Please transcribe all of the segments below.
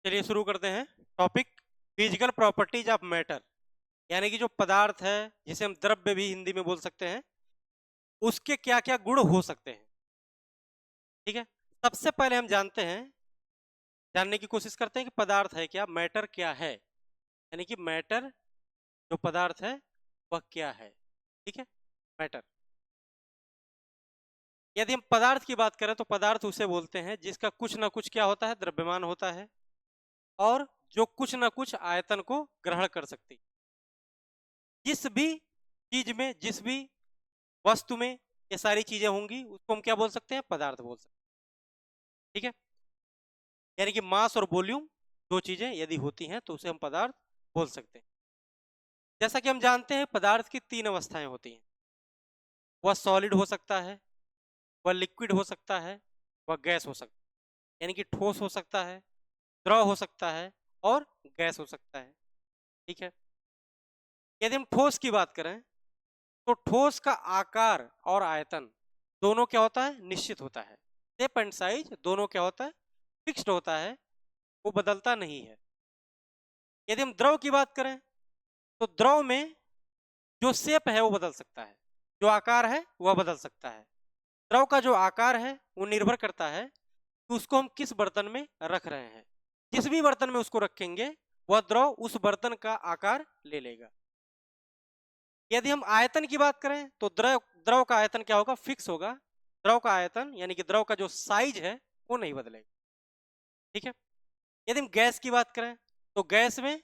चलिए शुरू करते हैं। Topic physical properties of matter, यानी कि जो पदार्थ है जिसे हम द्रव्य भी हिंदी में बोल सकते हैं, उसके क्या क्या गुण हो सकते हैं। ठीक है, सबसे पहले हम जानने की कोशिश करते हैं कि पदार्थ है क्या, मैटर क्या है, यानी कि मैटर जो पदार्थ है वह क्या है। ठीक है, मैटर, यदि हम पदार्थ की बात करें तो पदार्थ उसे बोलते हैं जिसका कुछ ना कुछ क्या होता है, द्रव्यमान होता है, और जो कुछ ना कुछ आयतन को ग्रहण कर सकती है। जिस भी चीज में, जिस भी वस्तु में ये सारी चीजें होंगी उसको हम क्या बोल सकते हैं, पदार्थ बोल सकते हैं। ठीक है, यानी कि मास और वॉल्यूम दो चीजें यदि होती हैं तो उसे हम पदार्थ बोल सकते हैं। जैसा कि हम जानते हैं पदार्थ की तीन अवस्थाएं होती हैं। वह सॉलिड हो सकता है, वह लिक्विड हो सकता है, वह गैस हो सकता है, यानी कि ठोस हो सकता है, द्रव हो सकता है, और गैस हो सकता है। ठीक है, यदि हम ठोस की बात करें तो ठोस का आकार और आयतन दोनों क्या होता है, निश्चित होता है। शेप एंड साइज दोनों क्या होता है, फिक्स्ड होता है, वो बदलता नहीं है। यदि हम द्रव की बात करें तो द्रव में जो शेप है वो बदल सकता है, जो आकार है वह बदल सकता है। द्रव का जो आकार है वो निर्भर करता है कि उसको हम किस बर्तन में रख रहे हैं। जिस भी बर्तन में उसको रखेंगे वह द्रव उस बर्तन का आकार ले लेगा। यदि हम आयतन की बात करें तो द्रव द्रव का आयतन क्या होगा, फिक्स होगा। द्रव का आयतन यानी कि द्रव का जो साइज है वो नहीं बदलेगा। ठीक है, यदि हम गैस की बात करें तो गैस में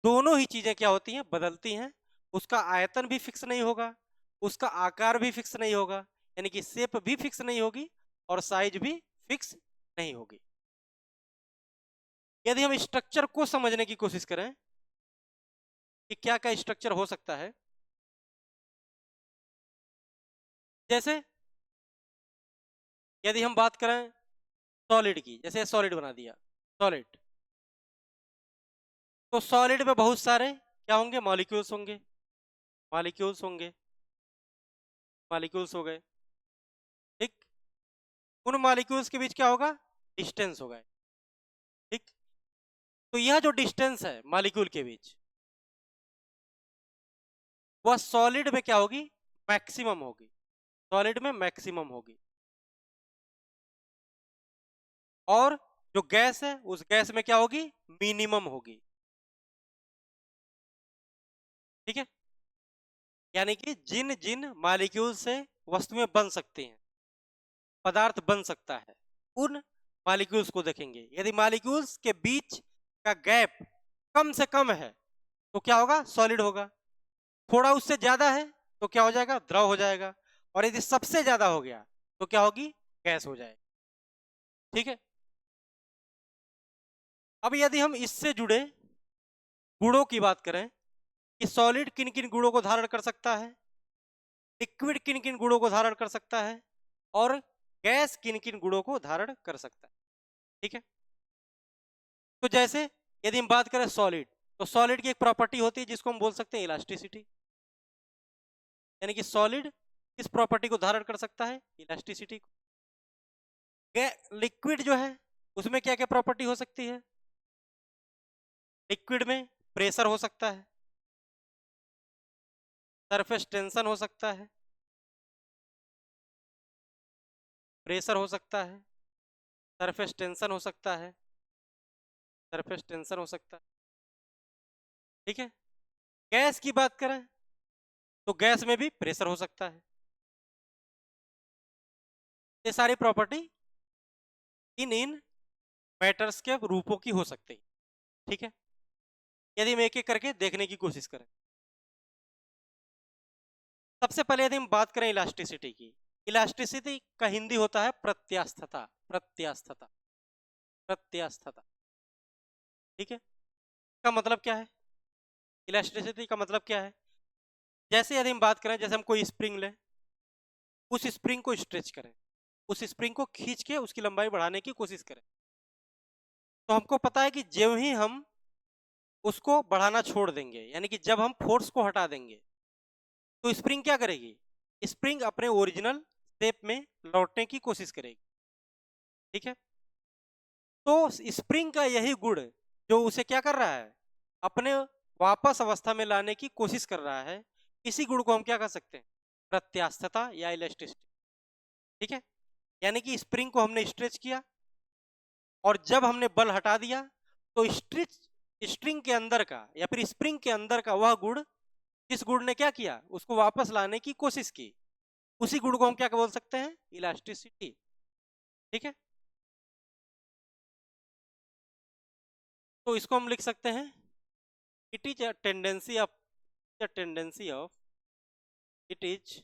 दोनों ही चीजें क्या होती हैं, बदलती हैं। उसका आयतन भी फिक्स नहीं होगा, उसका आकार भी फिक्स नहीं होगा, यानी कि शेप भी फिक्स नहीं होगी और साइज भी फिक्स नहीं होगी। यदि हम स्ट्रक्चर को समझने की कोशिश करें कि क्या क्या स्ट्रक्चर हो सकता है, जैसे यदि हम बात करें सॉलिड की, जैसे सॉलिड बना दिया, सॉलिड, तो सॉलिड में बहुत सारे क्या होंगे, मॉलिक्यूल्स होंगे, मॉलिक्यूल्स होंगे, मॉलिक्यूल्स हो गए। ठीक, उन मॉलिक्यूल्स के बीच क्या होगा, डिस्टेंस होगा। ठीक, तो यह जो डिस्टेंस है मॉलिक्यूल के बीच, वह सॉलिड में क्या होगी, मैक्सिमम होगी। सॉलिड में मैक्सिमम होगी। और जो गैस है उस गैस में क्या होगी, मिनिमम होगी। ठीक है, यानी कि जिन जिन मॉलिक्यूल से वस्तुएं बन सकती हैं, पदार्थ बन सकता है, उन मॉलिक्यूल्स को देखेंगे। यदि मॉलिक्यूल्स के बीच का गैप कम से कम है तो क्या होगा, सॉलिड होगा। थोड़ा उससे ज्यादा है तो क्या हो जाएगा, द्रव हो जाएगा। और यदि सबसे ज्यादा हो गया तो क्या होगी, गैस हो जाएगी। ठीक है, अब यदि हम इससे जुड़े गुणों की बात करें कि सॉलिड किन किन गुणों को धारण कर सकता है, लिक्विड किन किन गुणों को धारण कर सकता है, और गैस किन किन गुणों को धारण कर सकता है। ठीक है, तो जैसे यदि हम बात करें सॉलिड, तो सॉलिड की एक प्रॉपर्टी होती है जिसको हम बोल सकते हैं इलास्टिसिटी, यानी कि सॉलिड किस प्रॉपर्टी को धारण कर सकता है, इलास्टिसिटी को। लिक्विड जो है उसमें क्या क्या प्रॉपर्टी हो सकती है, लिक्विड में प्रेशर हो सकता है, सरफेस टेंशन हो सकता है, प्रेशर हो सकता है, सरफेस टेंशन हो सकता है, सरफेस टेंशन हो सकता है। ठीक है, गैस की बात करें तो गैस में भी प्रेशर हो सकता है। ये सारी प्रॉपर्टी इन इन मैटर्स के रूपों की हो सकती है। ठीक है, यदि हम एक एक करके देखने की कोशिश करें, सबसे पहले यदि हम बात करें इलास्टिसिटी की, इलास्टिसिटी का हिंदी होता है प्रत्यास्थता, प्रत्यास्थता, प्रत्यास्थता। ठीक है, का मतलब क्या है, इलास्टिसिटी का मतलब क्या है, जैसे यदि हम बात करें, जैसे हम कोई स्प्रिंग लें, उस स्प्रिंग को स्ट्रेच करें, उस स्प्रिंग को खींच के उसकी लंबाई बढ़ाने की कोशिश करें, तो हमको पता है कि जब ही हम उसको बढ़ाना छोड़ देंगे, यानी कि जब हम फोर्स को हटा देंगे, तो स्प्रिंग क्या करेगी, स्प्रिंग अपने ओरिजिनल शेप में लौटने की कोशिश करेगी। ठीक है, तो स्प्रिंग का यही गुण जो उसे क्या कर रहा है, अपने वापस अवस्था में लाने की कोशिश कर रहा है, इसी गुण को हम क्या कर सकते हैं, प्रत्यास्थता या इलास्टिसिटी। ठीक है, यानी कि स्प्रिंग को हमने स्ट्रेच किया और जब हमने बल हटा दिया तो स्ट्रिंग के अंदर का या फिर स्प्रिंग के अंदर का वह गुण, जिस गुण ने क्या किया, उसको वापस लाने की कोशिश की, उसी गुण को हम क्या बोल सकते हैं, इलास्टिसिटी। ठीक है, तो इसको हम लिख सकते हैं, it is a tendency of it is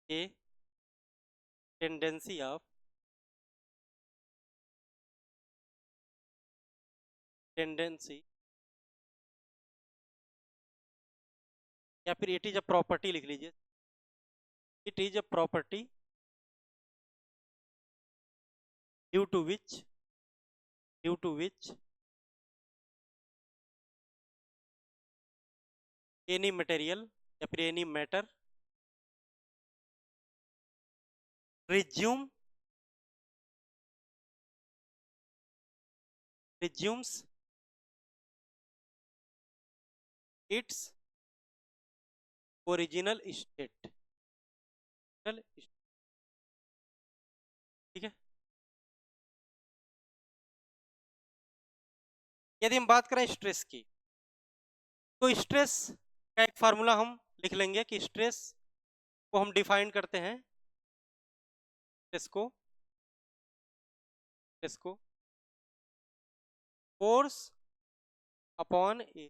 a tendency of tendency या फिर इट इज अ प्रॉपर्टी लिख लीजिए, it is a property due to which any material या फिर any matter resumes its original state. ठीक है, यदि हम बात करें स्ट्रेस की, तो स्ट्रेस का एक फार्मूला हम लिख लेंगे कि स्ट्रेस को हम डिफाइन करते हैं, स्ट्रेस को फोर्स अपॉन ए।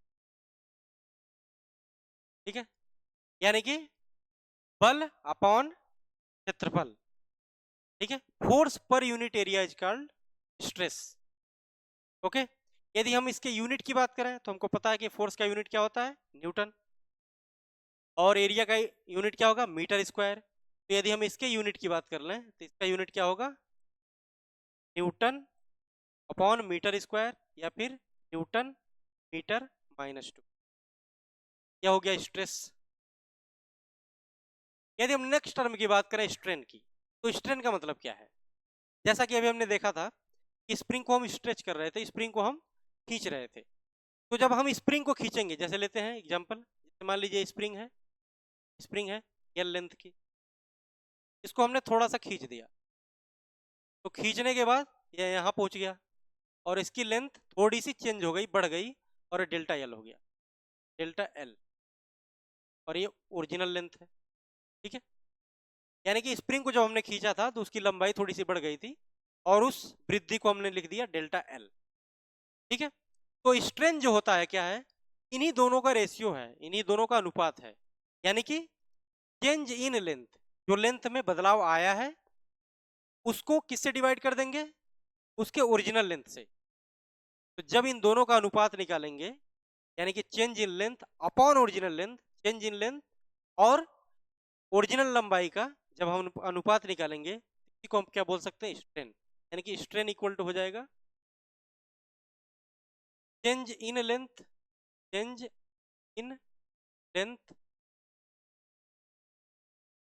ठीक है, यानी कि बल अपॉन क्षेत्रफल। ठीक है, force per unit area is called stress. Okay, यदि हम इसके यूनिट की बात करें तो हमको पता है कि फोर्स का यूनिट क्या होता है, न्यूटन, और एरिया का यूनिट क्या होगा, मीटर स्क्वायर। तो यदि हम इसके यूनिट की बात कर लें तो इसका यूनिट क्या होगा, न्यूटन अपॉन मीटर स्क्वायर या फिर न्यूटन मीटर -2। क्या हो गया, स्ट्रेस। यदि हम नेक्स्ट टर्म की बात करें स्ट्रेन की, तो स्ट्रेन का मतलब क्या है, जैसा कि अभी हमने देखा था कि स्प्रिंग को हम स्ट्रेच कर रहे थे, स्प्रिंग को हम खींच रहे थे। तो जब हम स्प्रिंग को खींचेंगे, जैसे लेते हैं एग्जांपल, मान लीजिए स्प्रिंग है एल लेंथ की, इसको हमने थोड़ा सा खींच दिया, तो खींचने के बाद ये यहाँ पहुंच गया और इसकी लेंथ थोड़ी सी चेंज हो गई, बढ़ गई, और डेल्टा एल हो गया, डेल्टा एल, और ये ओरिजिनल लेंथ है। ठीक है, यानी कि स्प्रिंग को जब हमने खींचा था तो उसकी लंबाई थोड़ी सी बढ़ गई थी और उस वृद्धि को हमने लिख दिया डेल्टा एल। ठीक है, तो स्ट्रेन जो होता है क्या है, इन्हीं दोनों का रेशियो है, इन्हीं दोनों का अनुपात है, यानी कि चेंज इन लेंथ, जो लेंथ में बदलाव आया है उसको किससे डिवाइड कर देंगे, उसके ओरिजिनल लेंथ से। तो जब इन दोनों का अनुपात निकालेंगे, यानी कि change in length upon original length, change in length और ओरिजिनल लंबाई का जब हम अनुपात निकालेंगे, इसी को हम क्या बोल सकते हैं, स्ट्रेन। यानी कि स्ट्रेन इक्वल टू हो जाएगा change in length, change in length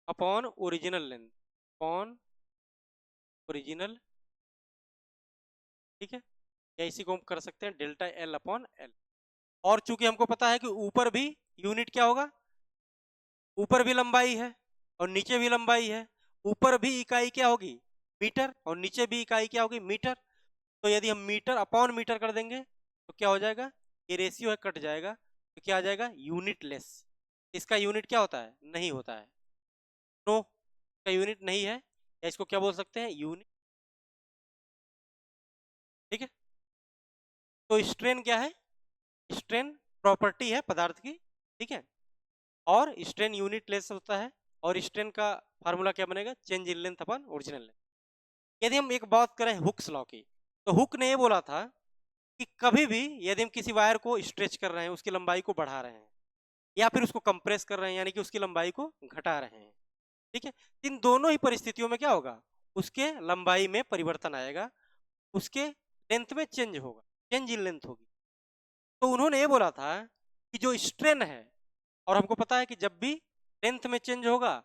upon original length, upon original. ठीक है, या इसी को हम कर सकते हैं डेल्टा एल अपॉन एल। और चूंकि हमको पता है कि ऊपर भी यूनिट क्या होगा, ऊपर भी लंबाई है और नीचे भी लंबाई है, ऊपर भी इकाई क्या होगी, मीटर, और नीचे भी इकाई क्या होगी, मीटर। तो यदि हम मीटर अपॉन मीटर कर देंगे तो क्या हो जाएगा, ये रेशियो है कट जाएगा, तो क्या आ जाएगा, यूनिट लेस। इसका यूनिट क्या होता है, नहीं होता है, नो, इसका यूनिट नहीं है, या इसको क्या बोल सकते हैं, यूनिट। ठीक है, तो स्ट्रेन क्या है, स्ट्रेन प्रॉपर्टी है पदार्थ की। ठीक है, और स्ट्रेन यूनिट लेस होता है, और स्ट्रेन का फार्मूला क्या बनेगा, change in length upon original length. यदि हम एक बात करें हुक्स लॉ की, तो हुक ने ये बोला था कि कभी भी यदि हम किसी वायर को स्ट्रेच कर रहे हैं, उसकी लंबाई को बढ़ा रहे हैं, या फिर उसको कंप्रेस कर रहे हैं यानी कि उसकी लंबाई को घटा रहे हैं, ठीक है, इन दोनों ही परिस्थितियों में क्या होगा, उसके लंबाई में परिवर्तन आएगा, उसके लेंथ में चेंज होगा, चेंज इन लेंथ होगी। तो उन्होंने ये बोला था कि जो स्ट्रेन है, और हमको पता है कि जब भी लेंथ में चेंज होगा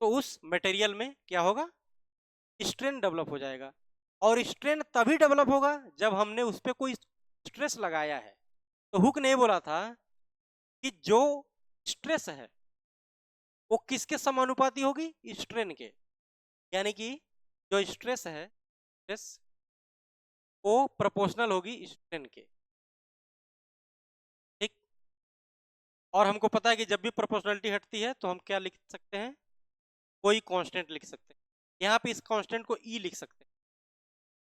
तो उस मटेरियल में क्या होगा, स्ट्रेन डेवलप हो जाएगा। और स्ट्रेन तभी डेवलप होगा जब हमने उस पर कोई स्ट्रेस लगाया है। तो हुक ने बोला था कि जो स्ट्रेस है वो किसके समानुपाती होगी, स्ट्रेन के। यानी कि जो स्ट्रेस है, स्ट्रेस वो प्रोपोर्शनल होगी स्ट्रेन के। ठीक। और हमको पता है कि जब भी प्रोपोर्शनलिटी हटती है तो हम क्या लिख सकते हैं, कोई कांस्टेंट लिख सकते हैं। यहाँ पे इस कांस्टेंट को ई लिख सकते हैं,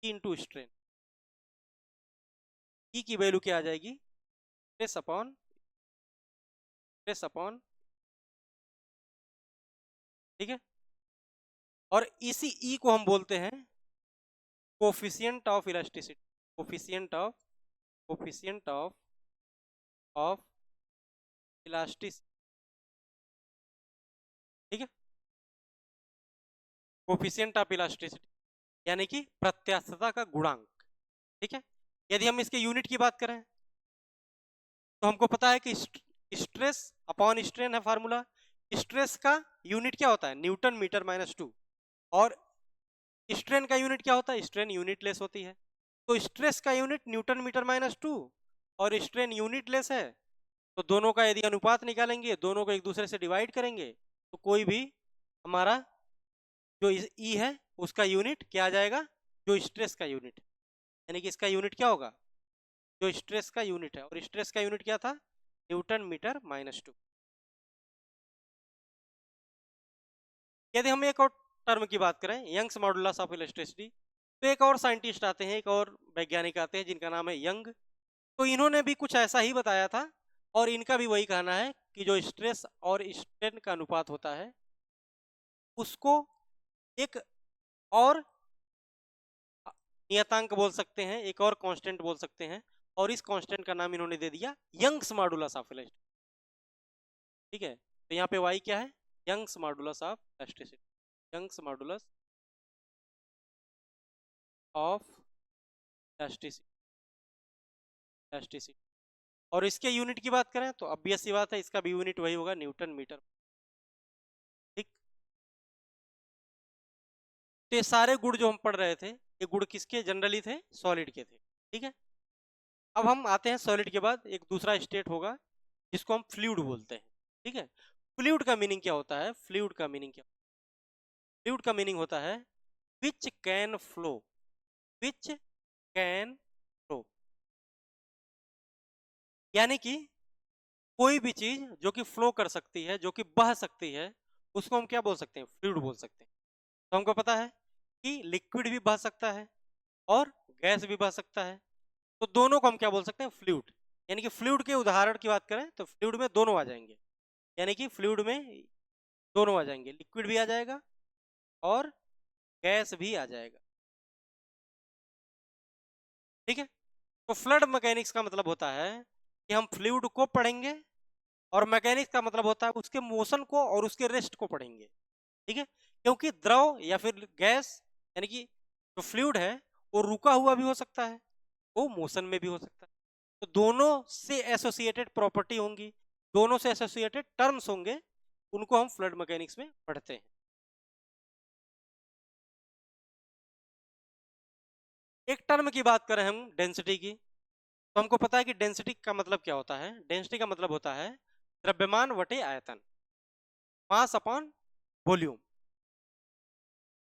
ई इंटू स्ट्रेन। ई की वैल्यू क्या आ जाएगी, स्ट्रेस अपॉन स्ट्रेस अपॉन, ठीक है। और इसी ई को हम बोलते हैं coefficient of elasticity, coefficient of coefficient of elasticity, ठीक है। कोफिशिएंट ऑफ इलास्टिसिटी यानी कि प्रत्यास्थता का गुणांक, ठीक है। यदि हम इसके यूनिट की बात करें तो हमको पता है कि स्ट्रेस अपॉन स्ट्रेन है फार्मूला। स्ट्रेस का यूनिट क्या होता है, न्यूटन मीटर माइनस 2। और स्ट्रेन का यूनिट क्या होता है, स्ट्रेन यूनिट लेस होती है। तो स्ट्रेस का यूनिट न्यूटन मीटर माइनस 2 और स्ट्रेन यूनिट लेस है, तो दोनों का यदि अनुपात निकालेंगे, दोनों को एक दूसरे से डिवाइड करेंगे, तो कोई भी हमारा जो ई है उसका यूनिट क्या आ जाएगा, जो स्ट्रेस का यूनिट, यानी कि इसका यूनिट क्या होगा, जो स्ट्रेस का यूनिट है। और स्ट्रेस का यूनिट क्या था, न्यूटन मीटर माइनस 2। यदि हम एक और टर्म की बात करें, यंग्स मॉडुलस ऑफ इलास्टिसिटी, तो एक और साइंटिस्ट आते हैं, एक और वैज्ञानिक आते हैं जिनका नाम है यंग। तो इन्होंने भी कुछ ऐसा ही बताया था और इनका भी वही कहना है कि जो स्ट्रेस और स्ट्रेन का अनुपात होता है उसको एक और नियतांक बोल सकते हैं, एक और कांस्टेंट बोल सकते हैं, और इस कांस्टेंट का नाम इन्होंने दे दिया यंग्स मॉडुलस ऑफ इलास्टिसिटी, ठीक है। तो यहाँ पे वाई क्या है, Young's modulus of elasticity, Young's modulus of elasticity, elasticity. और इसके यूनिट की बात करें तो ऑब्वियस सी बात है, इसका भी यूनिट वही होगा, न्यूटन मीटर, ठीक। तो ये सारे गुण जो हम पढ़ रहे थे, ये गुण किसके जनरली थे, सॉलिड के थे, ठीक है। अब हम आते हैं सॉलिड के बाद एक दूसरा स्टेट होगा जिसको हम फ्लूइड बोलते हैं, ठीक है। फ्लूइड का मीनिंग क्या होता है, फ्लूइड का मीनिंग क्या, फ्लूइड का मीनिंग होता है which can flow, which can flow. यानी कि कोई भी चीज जो कि फ्लो कर सकती है, जो कि बह सकती है, उसको हम क्या बोल सकते हैं, फ्लूइड बोल सकते हैं। तो हमको पता है कि लिक्विड भी बह सकता है और गैस भी बह सकता है, तो दोनों को हम क्या बोल सकते हैं, फ्लूइड। यानी कि फ्लूइड के उदाहरण की बात करें तो फ्लूइड में दोनों आ जाएंगे, यानी कि फ्लूइड में दोनों आ जाएंगे, लिक्विड भी आ जाएगा और गैस भी आ जाएगा, ठीक है। तो फ्लड मैकेनिक्स का मतलब होता है कि हम फ्लूइड को पढ़ेंगे और मैकेनिक्स का मतलब होता है उसके मोशन को और उसके रेस्ट को पढ़ेंगे, ठीक है। क्योंकि द्रव या फिर गैस यानी कि जो फ्लूइड है वो रुका हुआ भी हो सकता है, वो मोशन में भी हो सकता है। तो दोनों से एसोसिएटेड प्रॉपर्टी होंगी, दोनों से एसोसिएटेड टर्म्स होंगे, उनको हम फ्लड मैकेनिक्स में पढ़ते हैं। एक टर्म की बात करें हम डेंसिटी की, तो हमको पता है कि डेंसिटी का मतलब क्या होता है, डेंसिटी का मतलब होता है द्रव्यमान वटे आयतन, मास अपॉन वॉल्यूम।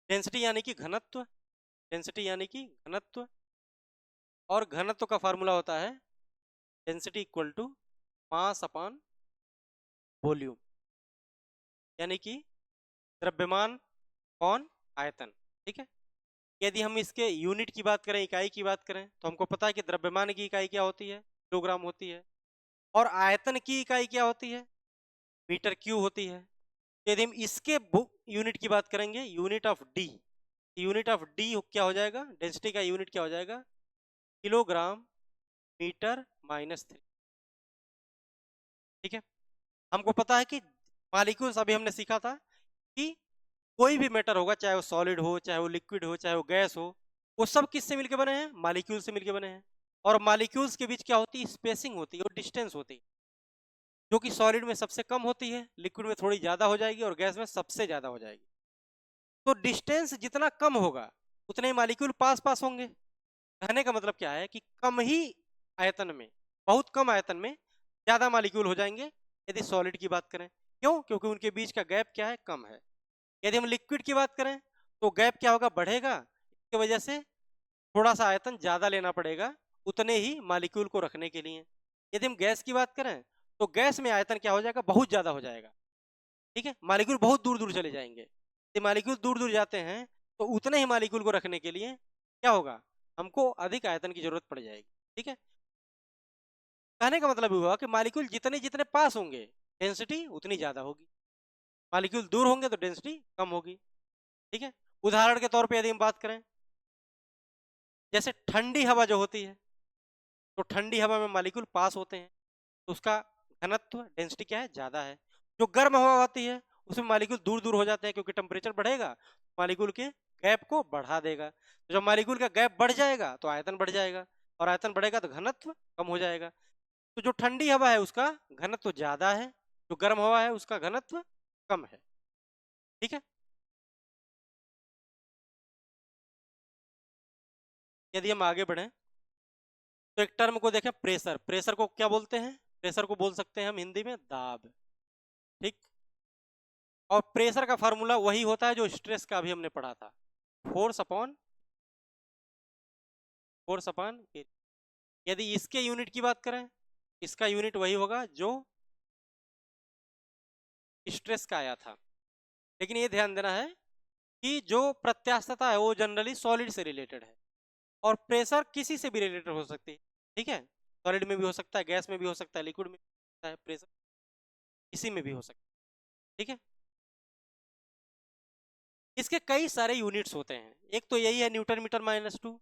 डेंसिटी यानी कि घनत्व, डेंसिटी यानी कि घनत्व, और घनत्व का फार्मूला होता है density equal to mass upon volume, यानी कि द्रव्यमान कौन आयतन, ठीक है। यदि हम इसके यूनिट की बात करें, इकाई की बात करें, तो हमको पता है कि द्रव्यमान की इकाई क्या होती है, किलोग्राम होती है, और आयतन की इकाई क्या होती है, मीटर क्यूब होती है। यदि हम इसके यूनिट की बात करेंगे, unit of D, unit of D क्या हो जाएगा, डेंसिटी का यूनिट क्या हो जाएगा, किलोग्राम मीटर माइनस 3, ठीक है। हमको पता है कि मॉलिक्यूल्स, अभी हमने सीखा था कि कोई भी मैटर होगा, चाहे वो सॉलिड हो, चाहे वो लिक्विड हो, चाहे वो गैस हो, वो सब किससे मिलकर बने हैं, मॉलिक्यूल से मिलकर बने हैं। और मॉलिक्यूल्स के बीच क्या होती है, स्पेसिंग होती है और डिस्टेंस होती है, जो कि सॉलिड में सबसे कम होती है, लिक्विड में थोड़ी ज्यादा हो जाएगी और गैस में सबसे ज्यादा हो जाएगी। तो डिस्टेंस जितना कम होगा उतने ही मालिक्यूल पास पास होंगे। कहने का मतलब क्या है कि कम ही आयतन में, बहुत कम आयतन में ज्यादा मालिक्यूल हो जाएंगे यदि सॉलिड की बात करें। क्यों? क्योंकि उनके बीच का गैप क्या है, कम है। यदि हम लिक्विड की बात करें तो गैप क्या होगा, बढ़ेगा। इसकी वजह से थोड़ा सा आयतन ज्यादा लेना पड़ेगा उतने ही मालिक्यूल को रखने के लिए। यदि हम गैस की बात करें तो गैस में आयतन क्या हो जाएगा, बहुत ज्यादा हो जाएगा। ठीक है, मालिक्यूल बहुत दूर दूर चले जाएंगे। यदि मालिक्यूल दूर दूर जाते हैं तो उतने ही मालिक्यूल को रखने के लिए क्या होगा, हमको अधिक आयतन की जरूरत पड़ जाएगी। ठीक है, कहने का मतलब हुआ कि मालिक्यूल जितने जितने पास होंगे डेंसिटी उतनी ज्यादा होगी, मालिक्यूल दूर होंगे तो डेंसिटी कम होगी। ठीक है, उदाहरण के तौर पे यदि हम बात करें, जैसे ठंडी हवा जो होती है, तो ठंडी हवा में मालिक्यूल पास होते हैं तो उसका घनत्व डेंसिटी क्या है, ज्यादा है। जो गर्म हवा होती है उसमें मालिक्यूल दूर दूर हो जाते हैं, क्योंकि टेम्परेचर बढ़ेगा मालिक्यूल के गैप को बढ़ा देगा। तो जब मालिक्यूल का गैप बढ़ जाएगा तो आयतन बढ़ जाएगा, और आयतन बढ़ेगा तो घनत्व कम हो जाएगा। तो जो ठंडी हवा है उसका घनत्व ज्यादा है, जो गर्म हवा है उसका घनत्व कम है। ठीक है, यदि हम आगे बढ़े तो एक टर्म को देखें, प्रेशर। प्रेशर को क्या बोलते हैं, प्रेशर को बोल सकते हैं हम हिंदी में दाब। ठीक, और प्रेशर का फार्मूला वही होता है जो स्ट्रेस का भी हमने पढ़ा था, फोर्स अपॉन यदि इसके यूनिट की बात करें, इसका यूनिट वही होगा जो स्ट्रेस का आया था। लेकिन ये ध्यान देना है कि जो प्रत्यास्थता है वो जनरली सॉलिड से रिलेटेड है, और प्रेशर किसी से भी रिलेटेड हो सकती है। ठीक है, सॉलिड में भी हो सकता है, गैस में भी हो सकता है, लिक्विड में भी हो सकता है, प्रेशर किसी में भी हो सकता है। ठीक है, इसके कई सारे यूनिट्स होते हैं। एक तो यही है न्यूटन मीटर -2,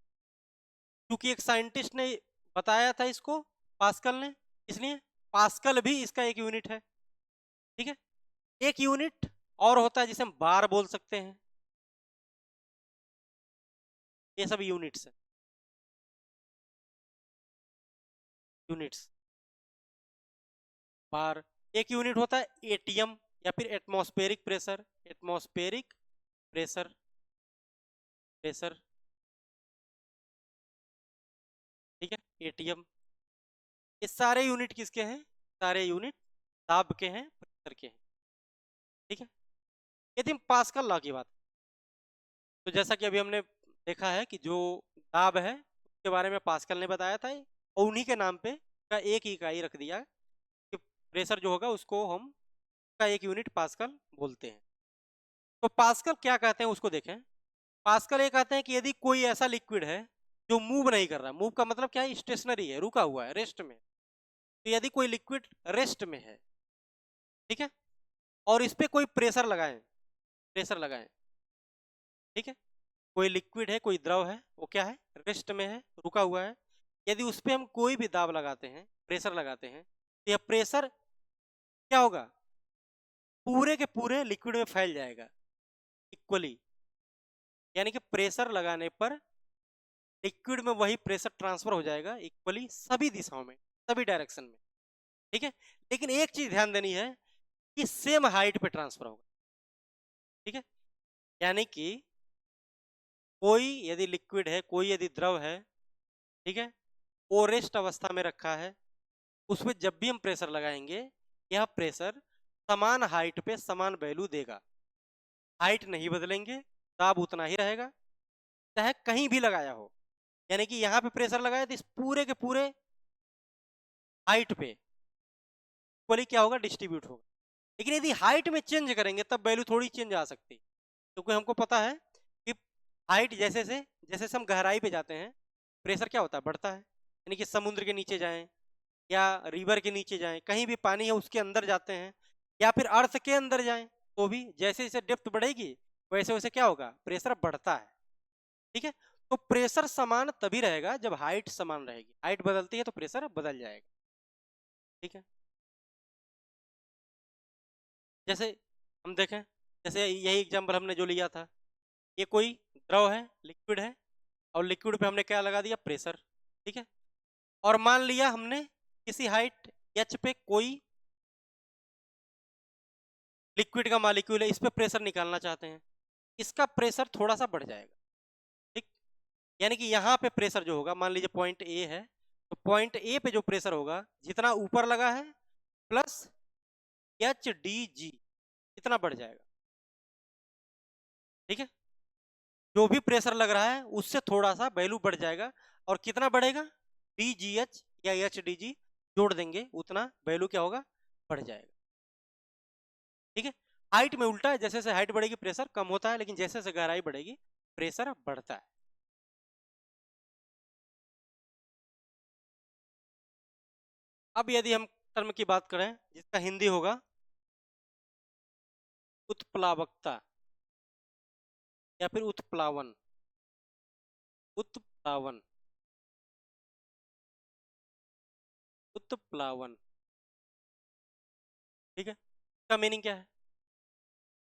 क्योंकि एक साइंटिस्ट ने बताया था इसको, पास्कल ने, इसलिए पास्कल भी इसका एक यूनिट है। ठीक है, एक यूनिट और होता है जिसे हम बार बोल सकते हैं। ये सब यूनिट्स है, यूनिट्स बार। एक यूनिट होता है एटीएम या फिर atmospheric pressure, atmospheric pressure, pressure. ठीक है, एटीएम। ये सारे यूनिट किसके हैं, सारे यूनिट दाब के हैं, प्रेशर के हैं। ठीक है, यदि हम पास्कल लॉ की बात, तो जैसा कि अभी हमने देखा है कि जो दाब है उसके बारे में पास्कल ने बताया था, और उन्हीं के नाम पे का एक इकाई रख दिया कि प्रेशर जो होगा उसको हम का एक यूनिट पास्कल बोलते हैं। तो पास्कल क्या कहते हैं उसको देखें। पास्कल ये कहते हैं कि यदि कोई ऐसा लिक्विड है जो मूव नहीं कर रहा, मूव का मतलब क्या है, स्टेशनरी है, रुका हुआ है, रेस्ट में। तो यदि कोई लिक्विड रेस्ट में है, ठीक है, और इस पे कोई प्रेशर लगाएं, प्रेशर लगाएं, ठीक है, कोई लिक्विड है, कोई द्रव है, वो क्या है, रेस्ट में है, रुका हुआ है। यदि उस पर हम कोई भी दाब लगाते हैं, प्रेशर लगाते हैं, तो यह प्रेशर क्या होगा, पूरे के पूरे लिक्विड में फैल जाएगा इक्वली। यानी कि प्रेशर लगाने पर लिक्विड में वही प्रेशर ट्रांसफर हो जाएगा इक्वली सभी दिशाओं में, सभी डायरेक्शन में। ठीक है, लेकिन एक चीज ध्यान देनी है कि सेम हाइट पे ट्रांसफर होगा। ठीक है, यानी कि कोई यदि लिक्विड है, कोई यदि द्रव है, ठीक है, वो रेस्ट अवस्था में रखा है, उसमें जब भी हम प्रेशर लगाएंगे यह प्रेशर समान हाइट पे समान वैल्यू देगा, हाइट नहीं बदलेंगे, दाब उतना ही रहेगा, चाहे कहीं भी लगाया हो। यानी कि यहाँ पे प्रेशर लगाया तो इस पूरे के पूरे हाइट पे इक्वली क्या होगा, डिस्ट्रीब्यूट होगा। लेकिन यदि हाइट में चेंज करेंगे तब वैल्यू थोड़ी चेंज आ सकती है, क्योंकि हमको पता है कि हाइट जैसे हम गहराई पे जाते हैं प्रेशर क्या होता है, बढ़ता है। यानी कि समुद्र के नीचे जाएं या रिवर के नीचे जाएं, कहीं भी पानी है उसके अंदर जाते हैं, या फिर अर्थ के अंदर जाएं, तो भी जैसे जैसे डेप्थ बढ़ेगी वैसे वैसे क्या होगा, प्रेशर बढ़ता है। ठीक है, तो प्रेशर समान तभी रहेगा जब हाइट समान रहेगी, हाइट बदलती है तो प्रेशर बदल जाएगा। ठीक है, जैसे हम देखें, जैसे यही एग्जाम्पल हमने जो लिया था, ये कोई द्रव है, लिक्विड है, और लिक्विड पे हमने क्या लगा दिया, प्रेशर। ठीक है, और मान लिया हमने किसी हाइट एच पे कोई लिक्विड का मॉलिक्यूल है, इस पे प्रेशर निकालना चाहते हैं, इसका प्रेशर थोड़ा सा बढ़ जाएगा। ठीक, यानी कि यहाँ पे प्रेशर जो होगा, मान लीजिए पॉइंट ए है, तो पॉइंट ए पे जो प्रेशर होगा जितना ऊपर लगा है प्लस एच डी जी इतना बढ़ जाएगा। ठीक है, जो भी प्रेशर लग रहा है उससे थोड़ा सा वैल्यू बढ़ जाएगा, और कितना बढ़ेगा, डी जी एच या एच डी जी जोड़ देंगे उतना वैल्यू क्या होगा, बढ़ जाएगा। ठीक है, हाइट में उल्टा है, जैसे जैसे हाइट बढ़ेगी प्रेशर कम होता है, लेकिन जैसे जैसे गहराई बढ़ेगी प्रेशर बढ़ता है। अब यदि हम टर्म की बात करें जिसका हिंदी होगा उत्प्लावकता या फिर उत्प्लावन, उत्प्लावन, उत्प्लावन। ठीक है, इसका मीनिंग क्या है,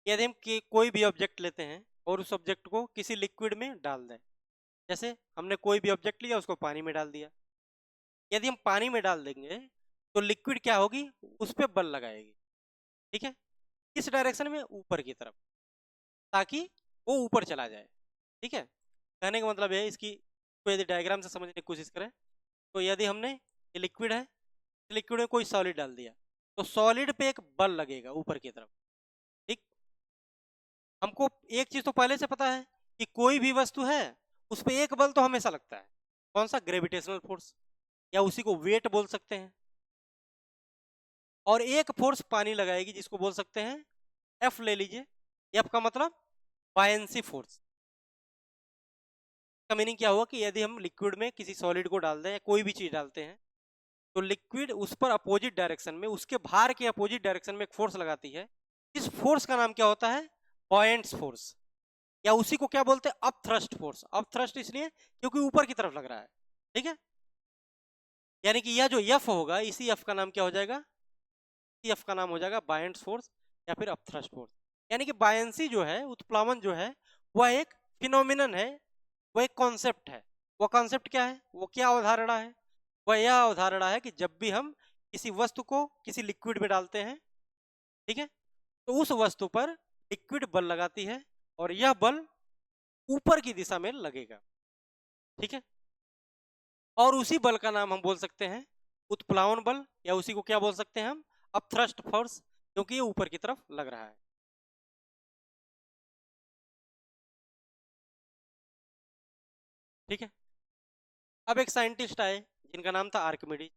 यदि हम कोई भी ऑब्जेक्ट लेते हैं और उस ऑब्जेक्ट को किसी लिक्विड में डाल दें, जैसे हमने कोई भी ऑब्जेक्ट लिया उसको पानी में डाल दिया, यदि हम पानी में डाल देंगे तो लिक्विड क्या होगी, उस पर बल लगाएगी। ठीक है, किस डायरेक्शन में, ऊपर की तरफ, ताकि वो ऊपर चला जाए। ठीक है, कहने का मतलब है इसकी को यदि डायग्राम से समझने की कोशिश करें, तो यदि हमने ये लिक्विड है, लिक्विड में कोई सॉलिड डाल दिया तो सॉलिड पे एक बल लगेगा ऊपर की तरफ। ठीक, हमको एक चीज तो पहले से पता है कि कोई भी वस्तु है उस पर एक बल तो हमेशा लगता है, कौन सा, ग्रेविटेशनल फोर्स, या उसी को वेट बोल सकते हैं। और एक फोर्स पानी लगाएगी जिसको बोल सकते हैं एफ, ले लीजिए, एफ का मतलब बायंसी फोर्स। का मीनिंग क्या हुआ कि यदि हम लिक्विड में किसी सॉलिड को डाल दें या कोई भी चीज डालते हैं तो लिक्विड उस पर अपोजिट डायरेक्शन में, उसके भार के अपोजिट डायरेक्शन में एक फोर्स लगाती है। इस फोर्स का नाम क्या होता है, बॉयंट्स फोर्स, या उसी को क्या बोलते हैं, up thrust force. Up thrust इसलिए क्योंकि ऊपर की तरफ लग रहा है। ठीक है, यानी कि यह जो एफ होगा, इसी एफ का नाम क्या हो जाएगा, इसी एफ का नाम हो जाएगा बायंट्स फोर्स या फिर अप थ्रस्ट फोर्स। यानी कि बायंसी जो है, उत्प्लावन जो है, वह एक फिनोमिनन है, वह एक कॉन्सेप्ट है। वह कॉन्सेप्ट क्या है, वो क्या अवधारणा है, वह यह अवधारणा है कि जब भी हम किसी वस्तु को किसी लिक्विड में डालते हैं, ठीक है, तो उस वस्तु पर लिक्विड बल लगाती है और यह बल ऊपर की दिशा में लगेगा। ठीक है, और उसी बल का नाम हम बोल सकते हैं उत्प्लावन बल, या उसी को क्या बोल सकते हैं हम, अपथ्रस्ट फोर्स, क्योंकि ये ऊपर की तरफ लग रहा है। ठीक है, अब एक साइंटिस्ट आए जिनका नाम था आर्किमिडीज।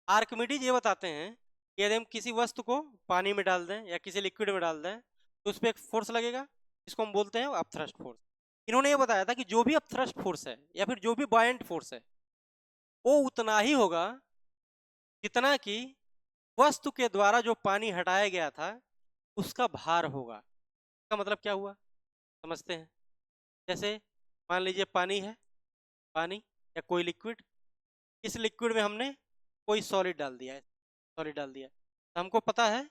आर्किमिडीज ये बताते हैं कि यदि हम किसी वस्तु को पानी में डाल दें या किसी लिक्विड में डाल दें तो उस पर एक फोर्स लगेगा, जिसको हम बोलते हैं अपथ्रस्ट फोर्स। इन्होंने ये बताया था कि जो भी अपथ्रस्ट फोर्स है या फिर जो भी बायंट फोर्स है वो उतना ही होगा जितना कि वस्तु के द्वारा जो पानी हटाया गया था उसका भार होगा। इसका मतलब क्या हुआ, समझते हैं। जैसे मान लीजिए पानी है, पानी या कोई लिक्विड, इस लिक्विड में हमने कोई सॉलिड डाल दिया है, सॉलिड डाल दिया, तो हमको पता है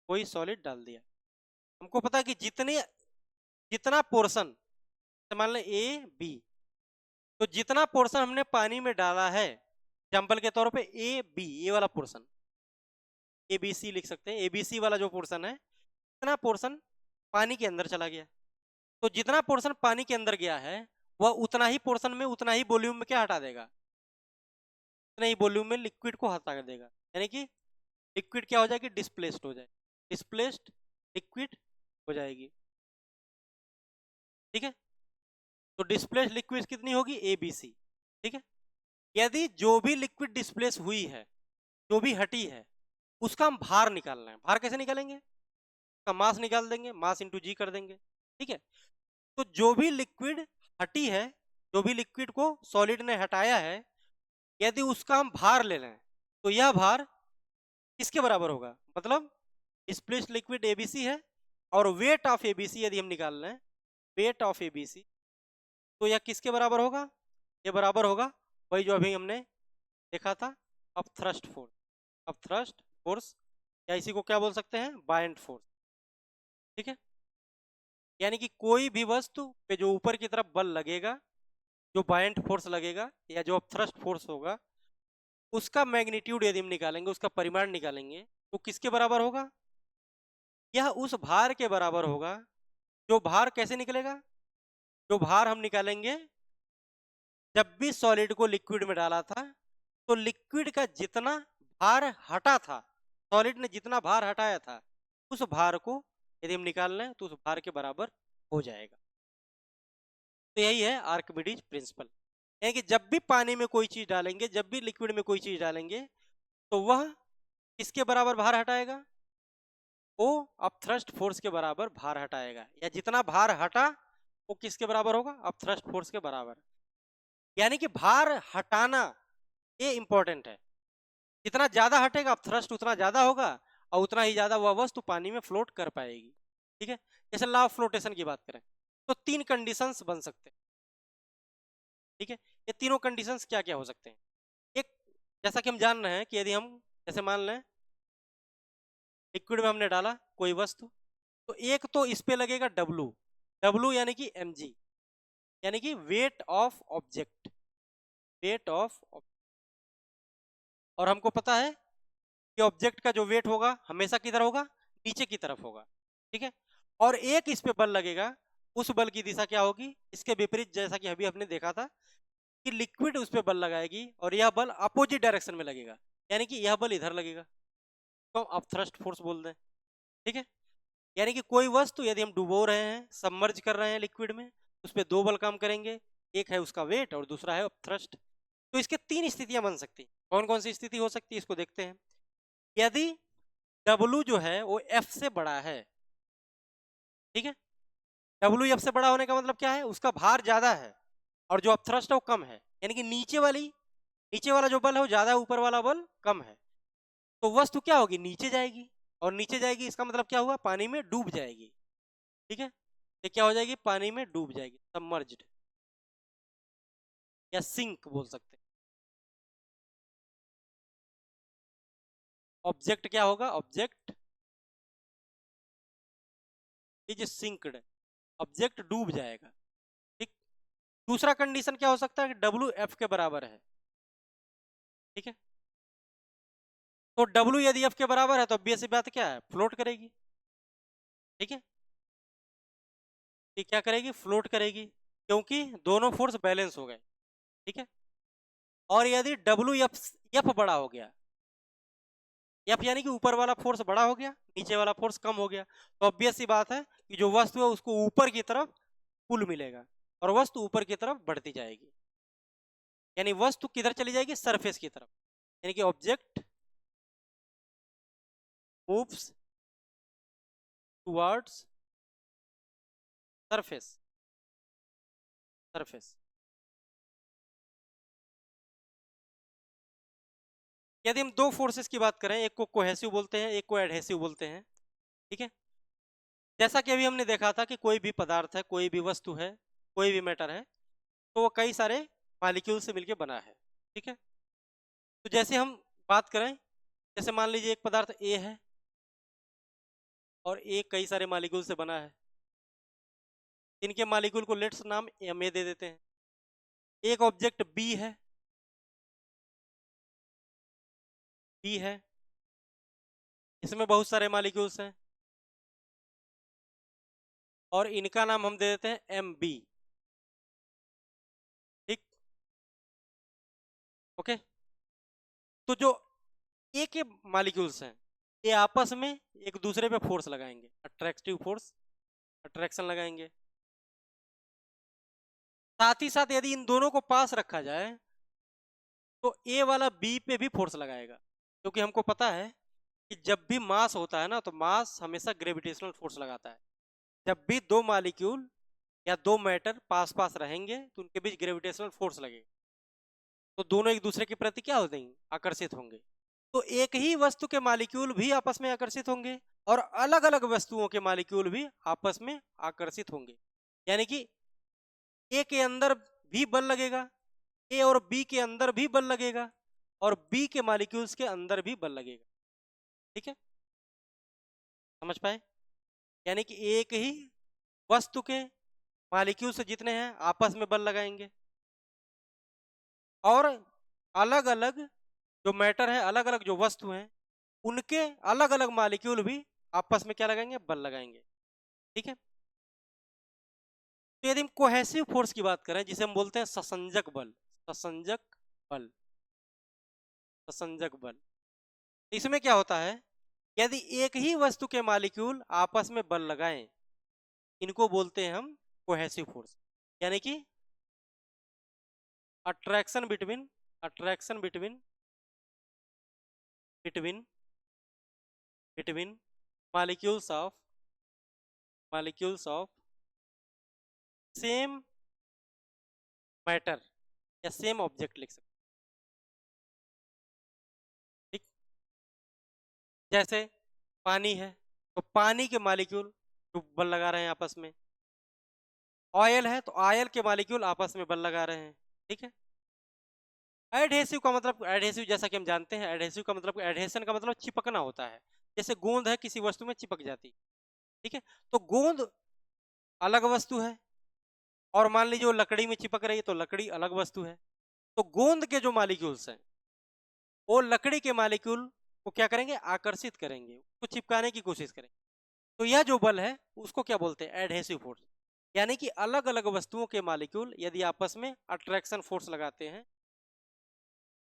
कोई सॉलिड डाल दिया, हमको पता है कि जितना पोर्शन, मान लें ए बी, तो जितना पोर्शन हमने पानी में डाला है, एग्जाम्पल के तौर पे ए बी, ये वाला पोर्शन, ए बी सी लिख सकते हैं, ए बी सी वाला जो पोर्शन है, इतना पोर्शन पानी के अंदर चला गया। तो जितना पोर्शन पानी के अंदर गया है वह उतना ही पोर्शन में, उतना ही वॉल्यूम में क्या हटा देगा, उतना ही वॉल्यूम में लिक्विड को हटा देगा। यानी कि लिक्विड क्या हो जाएगी, डिस्प्लेस्ड हो जाए, डिस्प्लेस्ड लिक्विड हो जाएगी। ठीक है, तो डिस्प्लेस्ड लिक्विड कितनी होगी, ए बी सी। ठीक है, यदि जो भी लिक्विड डिस्प्लेस हुई है, जो भी हटी है, उसका हम भार निकालना है। भार कैसे निकालेंगे, उसका मास निकाल देंगे, मास इंटू जी कर देंगे। ठीक है, तो जो भी लिक्विड हटी है, जो भी लिक्विड को सॉलिड ने हटाया है, यदि उसका हम भार ले लें तो यह भार किसके बराबर होगा, मतलब डिस्प्लेस्ड लिक्विड एबीसी है और वेट ऑफ एबीसी यदि हम निकाल लें, वेट ऑफ एबीसी, तो यह किसके बराबर होगा, ये बराबर होगा वही जो अभी हमने देखा था, अपथ्रस्ट फोर्स। अपथ्रस्ट फोर्स या इसी को क्या बोल सकते हैं, बायंट फोर्स। ठीक है, यानी कि कोई भी वस्तु पे जो ऊपर की तरफ बल लगेगा, जो बायंट फोर्स लगेगा या जो अपथ्रस्ट फोर्स होगा, उसका मैग्नीट्यूड यदि हम निकालेंगे, उसका परिमाण निकालेंगे, तो किसके बराबर होगा, यह उस भार के बराबर होगा जो भार कैसे निकलेगा? जो भार हम निकालेंगे जब भी सॉलिड को लिक्विड में डाला था, तो लिक्विड का जितना भार हटा था, सॉलिड ने जितना भार हटाया था, उस भार को यदि हम निकाल लें तो उस भार के बराबर हो जाएगा। तो यही है आर्किमिडीज प्रिंसिपल, यानी कि जब भी पानी में कोई चीज डालेंगे, जब भी लिक्विड में कोई चीज डालेंगे, तो वह किसके बराबर भार हटाएगा? वो अपथ्रस्ट फोर्स के बराबर भार हटाएगा, या जितना भार हटा वो किसके बराबर होगा? अपथ्रस्ट फोर्स के बराबर। यानी कि भार हटाना ये इंपॉर्टेंट है। जितना ज्यादा हटेगा अपथ्रस्ट उतना ज्यादा होगा, और उतना ही ज्यादा वह वस्तु पानी में फ्लोट कर पाएगी। ठीक है, जैसे लॉ ऑफ फ्लोटेशन की बात करें तो 3 कंडीशंस बन सकते हैं। ठीक है, ये तीनों कंडीशंस क्या क्या हो सकते हैं? एक, जैसा कि हम जान रहे हैं कि यदि हम जैसे मान लें लिक्विड में हमने डाला कोई वस्तु, तो एक तो इस पे लगेगा W, W यानी कि mg, यानी कि weight of object, weight of. और हमको पता है कि ऑब्जेक्ट का जो वेट होगा हमेशा किधर होगा? नीचे की तरफ होगा। ठीक है, और एक इस पे बल लगेगा, उस बल की दिशा क्या होगी? इसके विपरीत, जैसा कि अभी हमने देखा था कि लिक्विड उस पे बल लगाएगी और यह बल अपोजिट डायरेक्शन में लगेगा, यानी कि यह बल इधर लगेगा, तो हम अपथ्रस्ट फोर्स बोल दें। ठीक है, यानी कि कोई वस्तु यदि हम डुबो रहे हैं, सबमर्ज कर रहे हैं लिक्विड में, उस पर 2 बल काम करेंगे, एक है उसका वेट और दूसरा है अपथ्रस्ट। तो इसके 3 स्थितियां बन सकती, कौन कौन सी स्थिति हो सकती है इसको देखते हैं। यदि W जो है वो F से बड़ा है, ठीक है, W F से बड़ा होने का मतलब क्या है? उसका भार ज्यादा है और जो अपथ्रस्ट है वो कम है, यानी कि नीचे वाला जो बल है वो ज्यादा है, ऊपर वाला बल कम है। तो वस्तु क्या होगी? नीचे जाएगी, और नीचे जाएगी इसका मतलब क्या हुआ? पानी में डूब जाएगी। ठीक है, ये क्या हो जाएगी? पानी में डूब जाएगी, सबमर्ज्ड या सिंक बोल सकते हैं। ऑब्जेक्ट क्या होगा? ऑब्जेक्ट इज सिंक्ड, ऑब्जेक्ट डूब जाएगा। ठीक, दूसरा कंडीशन क्या हो सकता है? कि डब्ल्यू एफ के बराबर है। ठीक है, तो डब्ल्यू यदि एफ के बराबर है तो ऑब्वियस बात क्या है? फ्लोट करेगी। ठीक है, ये क्या करेगी? फ्लोट करेगी, क्योंकि दोनों फोर्स बैलेंस हो गए। ठीक है, और यदि डब्ल्यू एफ एफ बड़ा हो गया, एफ यानी कि ऊपर वाला फोर्स बड़ा हो गया, नीचे वाला फोर्स कम हो गया, तो ऑब्वियस सी बात है कि जो वस्तु है उसको ऊपर की तरफ पुल मिलेगा और वस्तु ऊपर की तरफ बढ़ती जाएगी। यानी वस्तु किधर चली जाएगी? सरफेस की तरफ, यानी कि object moves towards surface, surface. यदि हम दो फोर्सेस की बात करें, एक को कोहेसिव बोलते हैं, एक को एडहेसिव बोलते हैं। ठीक है, जैसा कि अभी हमने देखा था कि कोई भी पदार्थ है, कोई भी वस्तु है, कोई भी मैटर है, तो वो कई सारे मॉलिक्यूल से मिलकर बना है। ठीक है, तो जैसे हम बात करें, जैसे मान लीजिए एक पदार्थ ए है और ए कई सारे मॉलिक्यूल से बना है, इनके मॉलिक्यूल को लेट्स नाम एम ए दे देते हैं। एक ऑब्जेक्ट बी है, बी है, इसमें बहुत सारे मॉलिक्यूल्स हैं और इनका नाम हम दे देते हैं एम बी। ठीक, ओके, तो जो ए के मॉलिक्यूल्स हैं, ये आपस में एक दूसरे पे फोर्स लगाएंगे, अट्रैक्टिव फोर्स, अट्रैक्शन लगाएंगे। साथ ही साथ यदि इन दोनों को पास रखा जाए तो ए वाला बी पे भी फोर्स लगाएगा, क्योंकि हमको पता है कि जब भी मास होता है ना, तो मास हमेशा ग्रेविटेशनल फोर्स लगाता है। जब भी दो मॉलिक्यूल या दो मैटर पास पास रहेंगे तो उनके बीच ग्रेविटेशनल फोर्स लगेगा, तो दोनों एक दूसरे के प्रति क्या हो जाएंगे? आकर्षित होंगे। तो एक ही वस्तु के मॉलिक्यूल भी आपस में आकर्षित होंगे और अलग अलग वस्तुओं के मॉलिक्यूल भी आपस में आकर्षित होंगे, यानी कि ए के अंदर भी बल लगेगा, ए और बी के अंदर भी बल लगेगा और बी के मॉलिक्यूल्स के अंदर भी बल लगेगा। ठीक है, समझ पाए? यानी कि एक ही वस्तु के मॉलिक्यूल्स जितने हैं आपस में बल लगाएंगे और अलग अलग जो मैटर है, अलग अलग जो वस्तु हैं, उनके अलग अलग मॉलिक्यूल भी आपस में क्या लगाएंगे? बल लगाएंगे। ठीक है, तो यदि हम कोहेसिव फोर्स की बात करें, जिसे हम बोलते हैं ससंजक बल, ससंजक बल, ससंजक बल, इसमें क्या होता है, यदि एक ही वस्तु के मॉलिक्यूल आपस में बल लगाएं, इनको बोलते हैं हम कोहेसिव फोर्स। यानी कि attraction between, attraction between between between molecules of, molecules of same matter या सेम ऑब्जेक्ट लिख सकते, ठीक। जैसे पानी है, तो पानी के मॉलिक्यूल जो बल लगा रहे हैं आपस में, ऑयल है तो ऑयल के मॉलिक्यूल आपस में बल लगा रहे हैं, ठीक है। एडहेसिव का मतलब, एडहेसिव जैसा कि हम जानते हैं, एडहेसिव का मतलब, एडहेशन का मतलब चिपकना होता है। जैसे गोंद है किसी वस्तु में चिपक जाती, ठीक है। तो गोंद अलग वस्तु है, और मान लीजिए वो लकड़ी में चिपक रही है तो लकड़ी अलग वस्तु है। तो गोंद के जो मॉलिक्यूल्स हैं वो लकड़ी के मॉलिक्यूल को क्या करेंगे, आकर्षित करेंगे, उसको चिपकाने की कोशिश करेंगे। तो यह जो बल है उसको क्या बोलते हैं, एडहेसिव फोर्स। यानी कि अलग अलग वस्तुओं के मॉलिक्यूल यदि आपस में अट्रैक्शन फोर्स लगाते हैं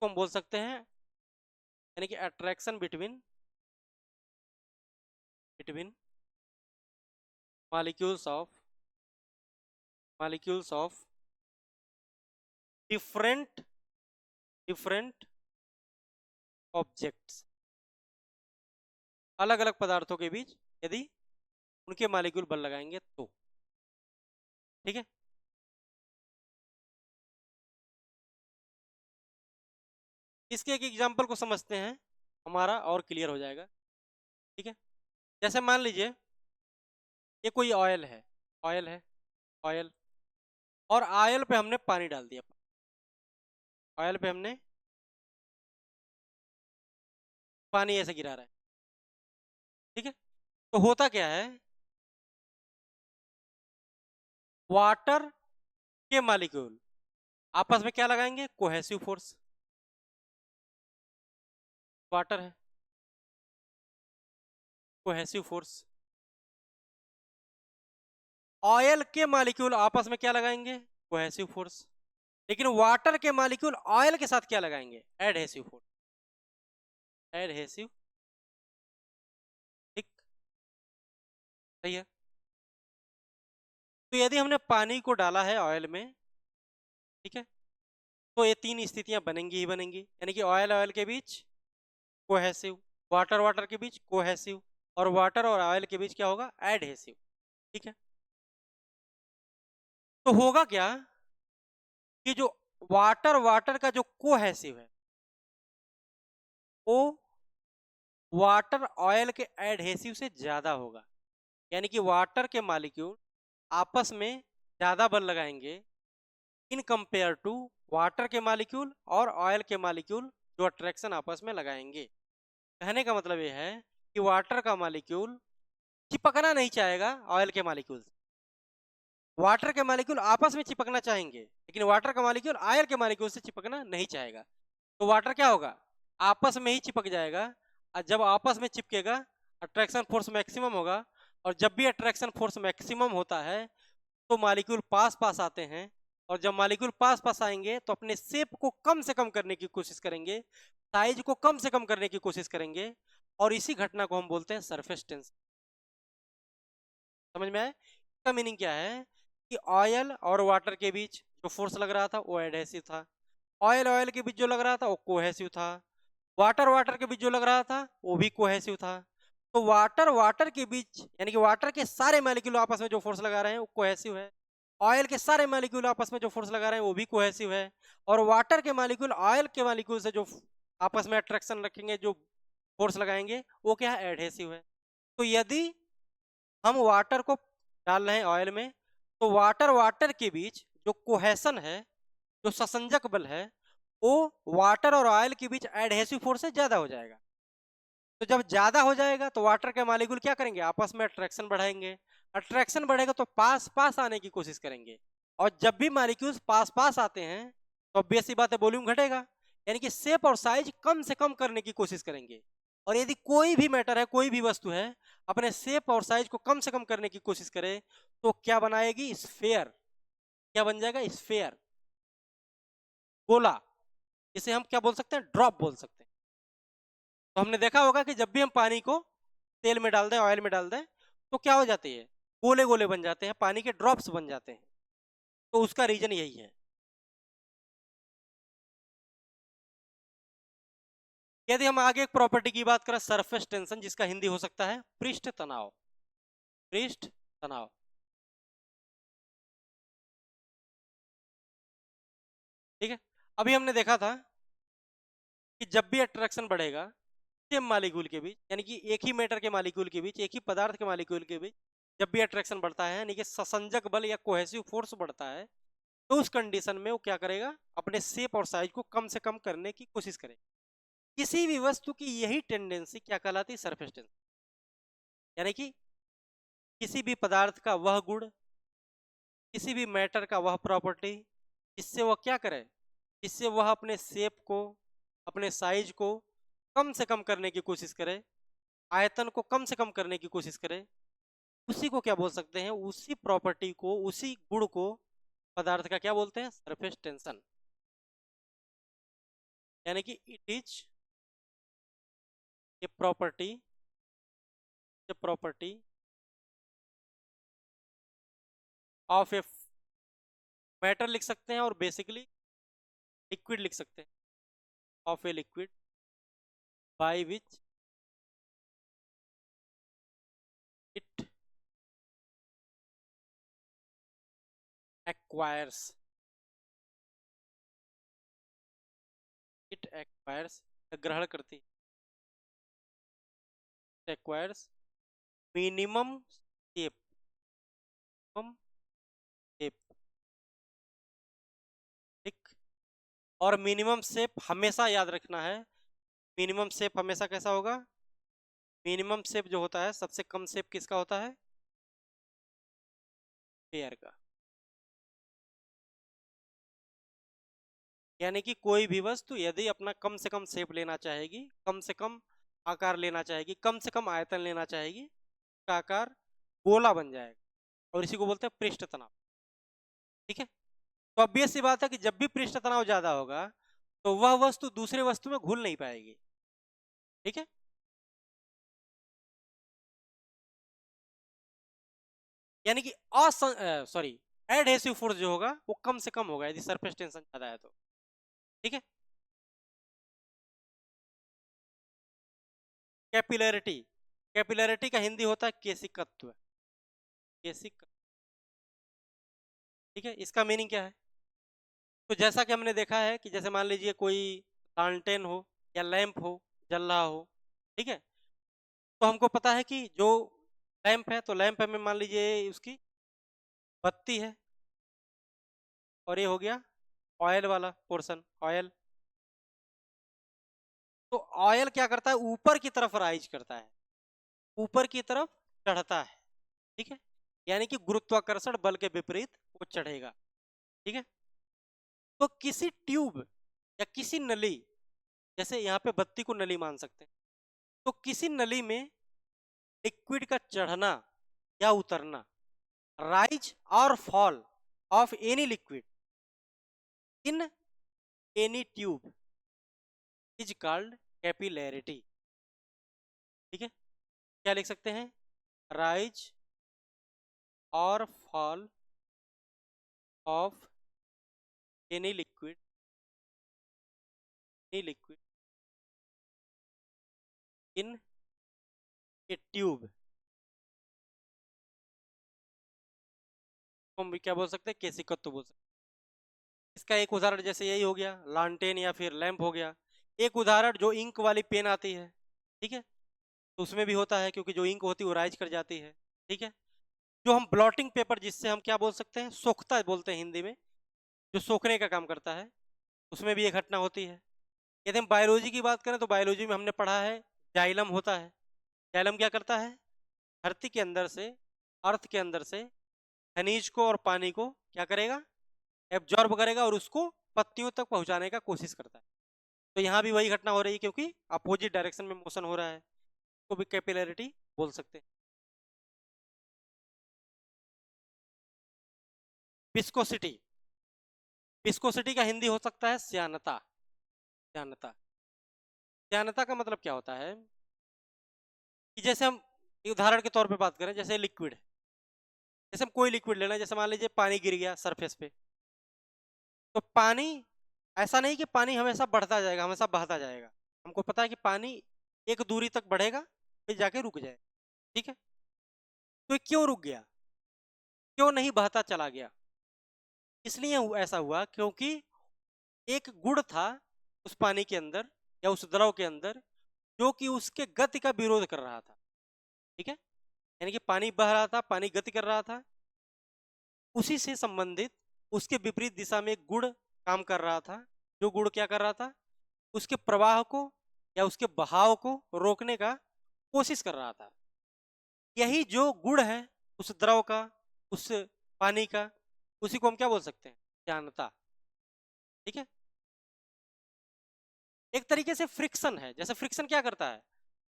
तो हम बोल सकते हैं, यानी कि attraction between, between molecules of, molecules of different, different objects, अलग अलग पदार्थों के बीच यदि उनके मॉलिक्यूल बल लगाएंगे तो, ठीक है। इसके एक एग्जांपल को समझते हैं, हमारा और क्लियर हो जाएगा, ठीक है। जैसे मान लीजिए ये कोई ऑयल है, ऑयल है, ऑयल, और ऑयल पे हमने पानी डाल दिया, ऑयल पे हमने पानी ऐसे गिरा रहा है, ठीक है। तो होता क्या है, वाटर के मॉलिक्यूल आपस में क्या लगाएंगे, कोहेसिव फोर्स, वाटर है, कोहेसिव फोर्स। ऑयल के मॉलिक्यूल आपस में क्या लगाएंगे, कोहेसिव फोर्स। लेकिन वाटर के मॉलिक्यूल ऑयल के साथ क्या लगाएंगे, एडहेसिव फोर्स, एडहेसिव, ठीक, सही है। तो यदि हमने पानी को डाला है ऑयल में, ठीक है, तो ये तीन स्थितियां बनेंगी ही बनेंगी, यानी कि ऑयल ऑयल के बीच कोहेसिव, वाटर वाटर के बीच कोहेसिव, और वाटर और ऑयल के बीच क्या होगा, एडहेसिव, ठीक है। तो होगा क्या कि जो वाटर वाटर का जो कोहेसिव है वो वाटर ऑयल के एडहेसिव से ज्यादा होगा। यानी कि वाटर के मॉलिक्यूल आपस में ज्यादा बल लगाएंगे इन कंपेयर टू वाटर के मॉलिक्यूल और ऑयल के मॉलिक्यूल जो अट्रैक्शन आपस में लगाएंगे। कहने का मतलब यह है कि वाटर का मॉलिक्यूल चिपकना नहीं चाहेगा ऑयल के मॉलिक्यूल से, वाटर के मॉलिक्यूल आपस में चिपकना चाहेंगे, लेकिन वाटर का मॉलिक्यूल ऑयल के मॉलिक्यूल से चिपकना नहीं चाहेगा। तो वाटर क्या होगा, आपस में ही चिपक जाएगा, और जब आपस में चिपकेगा अट्रैक्शन फोर्स मैक्सिमम होगा, और जब भी अट्रैक्शन फोर्स मैक्सिमम होता है तो मॉलिक्यूल पास पास आते हैं, और जब मॉलिक्यूल पास पास आएंगे तो अपने शेप को कम से कम करने की कोशिश करेंगे, साइज को कम से कम करने की कोशिश करेंगे, और इसी घटना को हम बोलते हैं सरफेस टेंशन। समझ में आया, इसका मीनिंग क्या है कि ऑयल और वाटर के बीच जो फोर्स लग रहा था वो एडहेसिव था, ऑयल ऑयल के बीच जो लग रहा था वो कोहेसिव था, वाटर वाटर के बीच जो लग रहा था वो भी कोहेसिव था। तो वाटर वाटर के बीच, यानी कि वाटर के सारे मॉलिक्यूल आपस में जो फोर्स लगा रहे हैं वो कोहेसिव है, ऑयल के सारे मॉलिक्यूल आपस में जो फोर्स लगा रहे हैं वो भी कोहेसिव है, और वाटर के मॉलिक्यूल ऑयल के मॉलिक्यूल से जो आपस में अट्रैक्शन रखेंगे, जो फोर्स लगाएंगे, वो क्या है, एडहेसिव है। तो यदि हम वाटर को डाल रहे हैं ऑयल में, तो वाटर वाटर के बीच जो कोहेशन है, जो ससंजक बल है, वो वाटर और ऑयल के बीच एडहेसिव फोर्स से ज्यादा हो जाएगा। तो जब ज्यादा हो जाएगा तो वाटर के मॉलिक्यूल क्या करेंगे, आपस में अट्रैक्शन बढ़ाएंगे, अट्रैक्शन बढ़ेगा तो पास पास आने की कोशिश करेंगे, और जब भी मॉलिक्यूल्स पास पास आते हैं तो ऑब्वियस सी बात है वॉल्यूम घटेगा, यानी कि शेप और साइज कम से कम करने की कोशिश करेंगे। और यदि कोई भी मैटर है, कोई भी वस्तु है, अपने शेप और साइज को कम से कम करने की कोशिश करे तो क्या बनाएगी, स्फेयर, क्या बन जाएगा? स्फेयर, गोला, इसे हम क्या बोल सकते हैं? ड्रॉप बोल सकते हैं। तो हमने देखा होगा कि जब भी हम पानी को तेल में डाल दें, ऑयल में डाल दें, तो क्या हो जाती है? गोले गोले बन जाते हैं, पानी के ड्रॉप्स बन जाते हैं। तो उसका रीजन यही है। यदि हम आगे एक प्रॉपर्टी की बात करें, सरफेस टेंशन, जिसका हिंदी हो सकता है पृष्ठ तनाव। पृष्ठ तनाव, ठीक है। अभी हमने देखा था कि जब भी अट्रैक्शन बढ़ेगा सेम मालिक्यूल के बीच, यानी कि एक ही मैटर के मालिक्यूल के बीच, एक ही पदार्थ के मालिक्यूल के बीच जब भी अट्रैक्शन बढ़ता है, यानी कि ससंजक बल या कोहेसिव फोर्स बढ़ता है, तो उस कंडीशन में वो क्या करेगा? अपने शेप और साइज को कम से कम करने की कोशिश करेगा। किसी भी वस्तु की यही टेंडेंसी क्या कहलाती है? Surface tension. यानी कि किसी भी पदार्थ का वह गुण, किसी भी मैटर का वह प्रॉपर्टी, जिससे वह क्या करे? जिससे वह अपने शेप को, अपने साइज को कम से कम करने की कोशिश करे, आयतन को कम से कम करने की कोशिश करे, उसी को क्या बोल सकते हैं? उसी प्रॉपर्टी को, उसी गुण को, पदार्थ का क्या बोलते हैं? Surface tension. यानी कि it is a property, a property of a matter लिख सकते हैं, और बेसिकली लिक्विड लिख सकते हैं, of a liquid by which it acquires, it acquires, ग्रहण करती, acquires minimum shape, minimum shape, ठीक। और मिनिमम शेप हमेशा याद रखना है, मिनिमम शेप हमेशा कैसा होगा? मिनिमम शेप जो होता है, सबसे कम शेप किसका होता है? पेयर का। यानी कि कोई भी वस्तु यदि अपना कम से कम शेप लेना चाहेगी, कम से कम आकार लेना चाहेगी, कम से कम आयतन लेना चाहेगी, का आकार गोला बन जाएगा, और इसी को बोलते हैं पृष्ठ तनाव, ठीक है। तो ऑब्वियस सी बात है कि जब भी पृष्ठ तनाव ज्यादा होगा, तो वह वस्तु दूसरे वस्तु में घुल नहीं पाएगी, ठीक है। यानी कि सॉरी, एडहेसिव फोर्स जो होगा वो कम से कम होगा यदि सरफेस टेंशन ज्यादा है तो, ठीक है। कैपिलरिटी, कैपिलरिटी का हिंदी होता है केशिकत्व, केशिक, ठीक है। इसका मीनिंग क्या है? तो जैसा कि हमने देखा है कि जैसे मान लीजिए कोई लालटेन हो या लैंप हो, जल रहा हो, ठीक है। तो हमको पता है कि जो लैंप है, तो लैंप में मान लीजिए उसकी बत्ती है, और ये हो गया ऑयल वाला पोर्शन, ऑयल। तो ऑयल क्या करता है? ऊपर की तरफ राइज करता है, ऊपर की तरफ चढ़ता है, ठीक है। यानी कि गुरुत्वाकर्षण बल के विपरीत वो चढ़ेगा, ठीक है। तो किसी ट्यूब या किसी नली, जैसे यहाँ पे बत्ती को नली मान सकते हैं, तो किसी नली में लिक्विड का चढ़ना या उतरना, राइज और fall of any liquid in any tube is called capillarity, ठीक है। क्या लिख सकते हैं? राइज और fall of any liquid, any liquid in A tube, हम भी क्या बोल सकते हैं? केशिकत्व बोल सकते हैं। इसका एक उदाहरण जैसे यही हो गया, लालटेन या फिर लैंप हो गया। एक उदाहरण जो इंक वाली पेन आती है, ठीक है, तो उसमें भी होता है, क्योंकि जो इंक होती है वो राइज कर जाती है, ठीक है। जो हम ब्लॉटिंग पेपर, जिससे हम क्या बोल सकते हैं? सोखता बोलते हैं हिंदी में, जो सोखने का काम करता है, उसमें भी ये घटना होती है। यदि हम बायोलॉजी की बात करें, तो बायोलॉजी में हमने पढ़ा है जाइलम होता है। जाइलम क्या करता है? धरती के अंदर से, अर्थ के अंदर से खनिज को और पानी को क्या करेगा? एब्जॉर्ब करेगा, और उसको पत्तियों तक पहुंचाने का कोशिश करता है। तो यहाँ भी वही घटना हो रही है, क्योंकि अपोजिट डायरेक्शन में मोशन हो रहा है, तो भी कैपिलरिटी बोल सकते हैं। विस्कोसिटी, विस्कोसिटी का हिंदी हो सकता है श्यानता। श्यानता, श्यानता का मतलब क्या होता है कि जैसे हम उदाहरण के तौर पे बात करें, जैसे लिक्विड, जैसे हम कोई लिक्विड लेना, जैसे मान लीजिए पानी गिर गया सरफेस पे, तो पानी, ऐसा नहीं कि पानी हमेशा बढ़ता जाएगा, हमेशा बहता जाएगा। हमको पता है कि पानी एक दूरी तक बढ़ेगा फिर जाके रुक जाए, ठीक है। तो ये क्यों रुक गया, क्यों नहीं बहता चला गया? इसलिए ऐसा हुआ क्योंकि एक गुण था उस पानी के अंदर या उस द्रव के अंदर जो कि उसके गति का विरोध कर रहा था, ठीक है। यानी कि पानी बह रहा था, पानी गति कर रहा था, उसी से संबंधित उसके विपरीत दिशा में एक गुण काम कर रहा था। जो गुण क्या कर रहा था, उसके प्रवाह को या उसके बहाव को रोकने का कोशिश कर रहा था। यही जो गुण है उस द्रव का, उस पानी का, उसी को हम क्या बोल सकते हैं, श्यानता, ठीक है। एक तरीके से फ्रिक्शन है, जैसे फ्रिक्शन क्या करता है,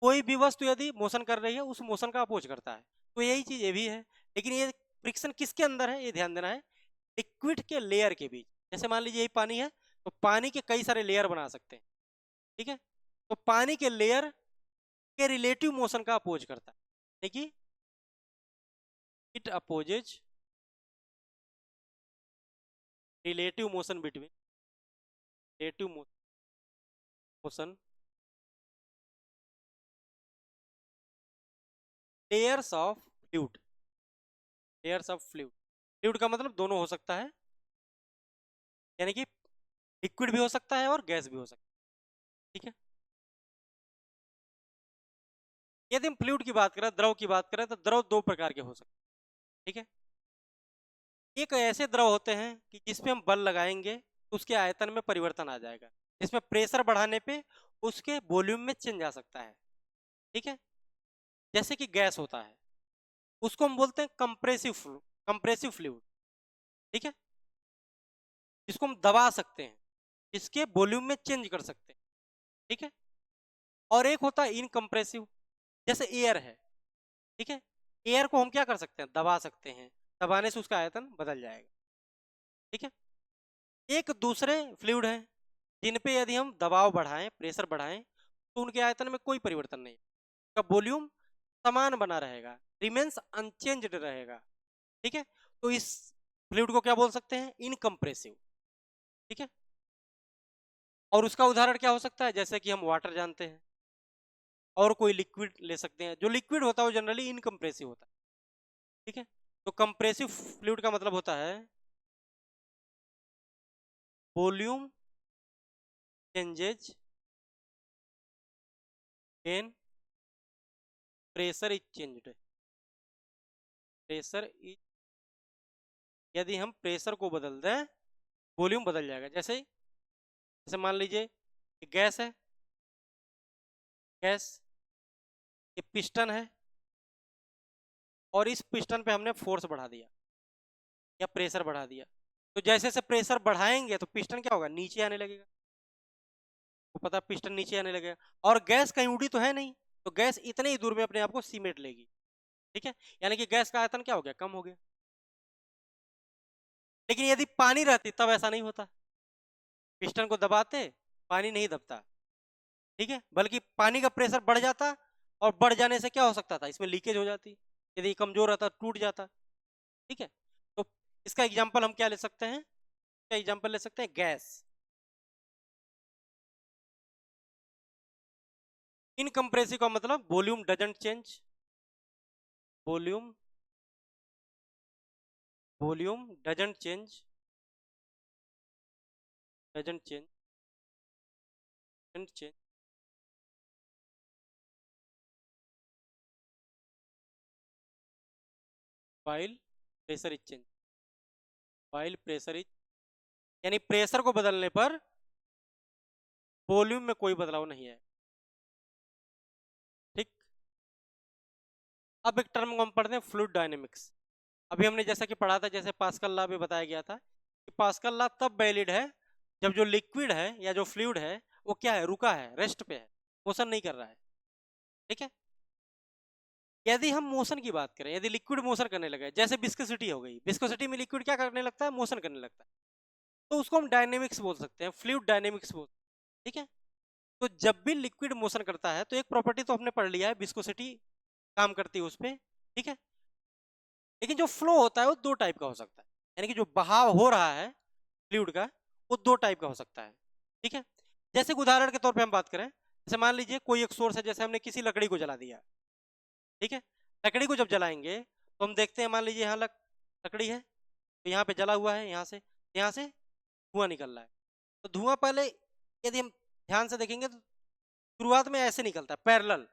कोई भी वस्तु यदि मोशन कर रही है उस मोशन का अपोज करता है, तो यही चीज ये भी है। लेकिन ये फ्रिक्शन किसके अंदर है, ये ध्यान देना है, लिक्विड के लेयर के बीच। जैसे मान लीजिए यही पानी है, तो पानी के कई सारे लेयर बना सकते हैं, ठीक है। तो पानी के लेयर के रिलेटिव मोशन का अपोज करता है, देखिए it opposes relative motion between, relative motion layers of fluid, layers of fluid. Fluid का मतलब दोनों हो सकता है, यानी कि लिक्विड भी हो सकता है और गैस भी हो सकता है, ठीक है। यदि हम फ्लूइड की बात करें, द्रव की बात करें, तो द्रव दो प्रकार के हो सकते हैं, ठीक है। एक ऐसे द्रव होते हैं कि जिसपे हम बल लगाएंगे तो उसके आयतन में परिवर्तन आ जाएगा, जिसमें प्रेशर बढ़ाने पे उसके वॉल्यूम में चेंज आ सकता है, ठीक है। जैसे कि गैस होता है, उसको हम बोलते हैं कंप्रेसिव फ्लूइड, ठीक है, जिसको हम दबा सकते हैं, इसके वॉल्यूम में चेंज कर सकते हैं, ठीक है। और एक होता है इनकम्प्रेसिव, जैसे एयर है, ठीक है। एयर को हम क्या कर सकते हैं, दबा सकते हैं, दबाने से उसका आयतन बदल जाएगा, ठीक है। एक दूसरे फ्लूइड हैं जिन पे यदि हम दबाव बढ़ाएं, प्रेशर बढ़ाएं, तो उनके आयतन में कोई परिवर्तन नहीं, का वॉल्यूम समान बना रहेगा, रिमेन्स अनचेंज्ड रहेगा, ठीक है। तो इस फ्लूइड को क्या बोल सकते हैं, इनकम्प्रेसिव, ठीक है। और उसका उदाहरण क्या हो सकता है, जैसे कि हम वाटर जानते हैं, और कोई लिक्विड ले सकते हैं। जो लिक्विड होता है वो जनरली इनकम्प्रेसिव होता है, ठीक है। तो कंप्रेसिव फ्लूइड का मतलब होता है volume changes when pressure is changed, pressure is, यदि हम प्रेशर को बदल दें वॉल्यूम बदल जाएगा। जैसे जैसे मान लीजिए गैस है, गैस, ये पिस्टन है, और इस पिस्टन पे हमने फोर्स बढ़ा दिया या प्रेशर बढ़ा दिया, तो जैसे जैसे प्रेशर बढ़ाएंगे तो पिस्टन क्या होगा, नीचे आने लगेगा, तो पता है पिस्टन नीचे आने लगेगा। और गैस कहीं उड़ी तो है नहीं, तो गैस इतने ही दूर में अपने आप को सीमेंट लेगी, ठीक है। यानी कि गैस का आयतन क्या हो गया, कम हो गया। लेकिन यदि पानी रहती तब ऐसा नहीं होता, पिस्टन को दबाते पानी नहीं दबता, ठीक है, बल्कि पानी का प्रेशर बढ़ जाता, और बढ़ जाने से क्या हो सकता था, इसमें लीकेज हो जाती, यदि कमजोर रहता टूट जाता, ठीक है। तो इसका एग्जाम्पल हम क्या ले सकते हैं, क्या एग्जाम्पल ले सकते हैं, गैस। इनकम्प्रेसिव का मतलब volume doesn't change, volume volume doesn't change, doesn't change, doesn't change while pressure is change, while pressure is, यानी प्रेशर को बदलने पर वॉल्यूम में कोई बदलाव नहीं है, ठीक। अब एक टर्म को हम पढ़ते हैं, फ्लूइड डायनेमिक्स। अभी हमने जैसा कि पढ़ा था, जैसे पास्कल लॉ भी बताया गया था कि पास्कल लॉ तब वैलिड है जब जो लिक्विड है या जो फ्लूइड है वो क्या है, रुका है, रेस्ट पे है, मोशन नहीं कर रहा है, ठीक है। यदि हम मोशन की बात करें, यदि लिक्विड मोशन करने लगे, जैसे विस्कोसिटी हो गई, विस्कोसिटी में लिक्विड क्या करने लगता है, मोशन करने लगता है, तो उसको हम डायनेमिक्स बोल सकते हैं, फ्लूइड डायनेमिक्स बोल, ठीक है। तो जब भी लिक्विड मोशन करता है तो एक प्रॉपर्टी तो हमने पढ़ लिया है, विस्कोसिटी काम करती है उस पर, ठीक है। लेकिन जो फ्लो होता है वो दो टाइप का हो सकता है, यानी कि जो बहाव हो रहा है फ्लूइड का, वो दो टाइप का हो सकता है, ठीक है। जैसे कि उदाहरण के तौर पे हम बात करें, जैसे मान लीजिए कोई एक सोर्स है, जैसे हमने किसी लकड़ी को जला दिया, ठीक है। लकड़ी को जब जलाएंगे तो हम देखते हैं, मान लीजिए यहाँ लकड़ी है, तो यहाँ पे जला हुआ है, यहाँ से धुआं निकल रहा है। तो धुआं पहले यदि हम ध्यान से देखेंगे तो शुरुआत में ऐसे निकलता है पैरेलल,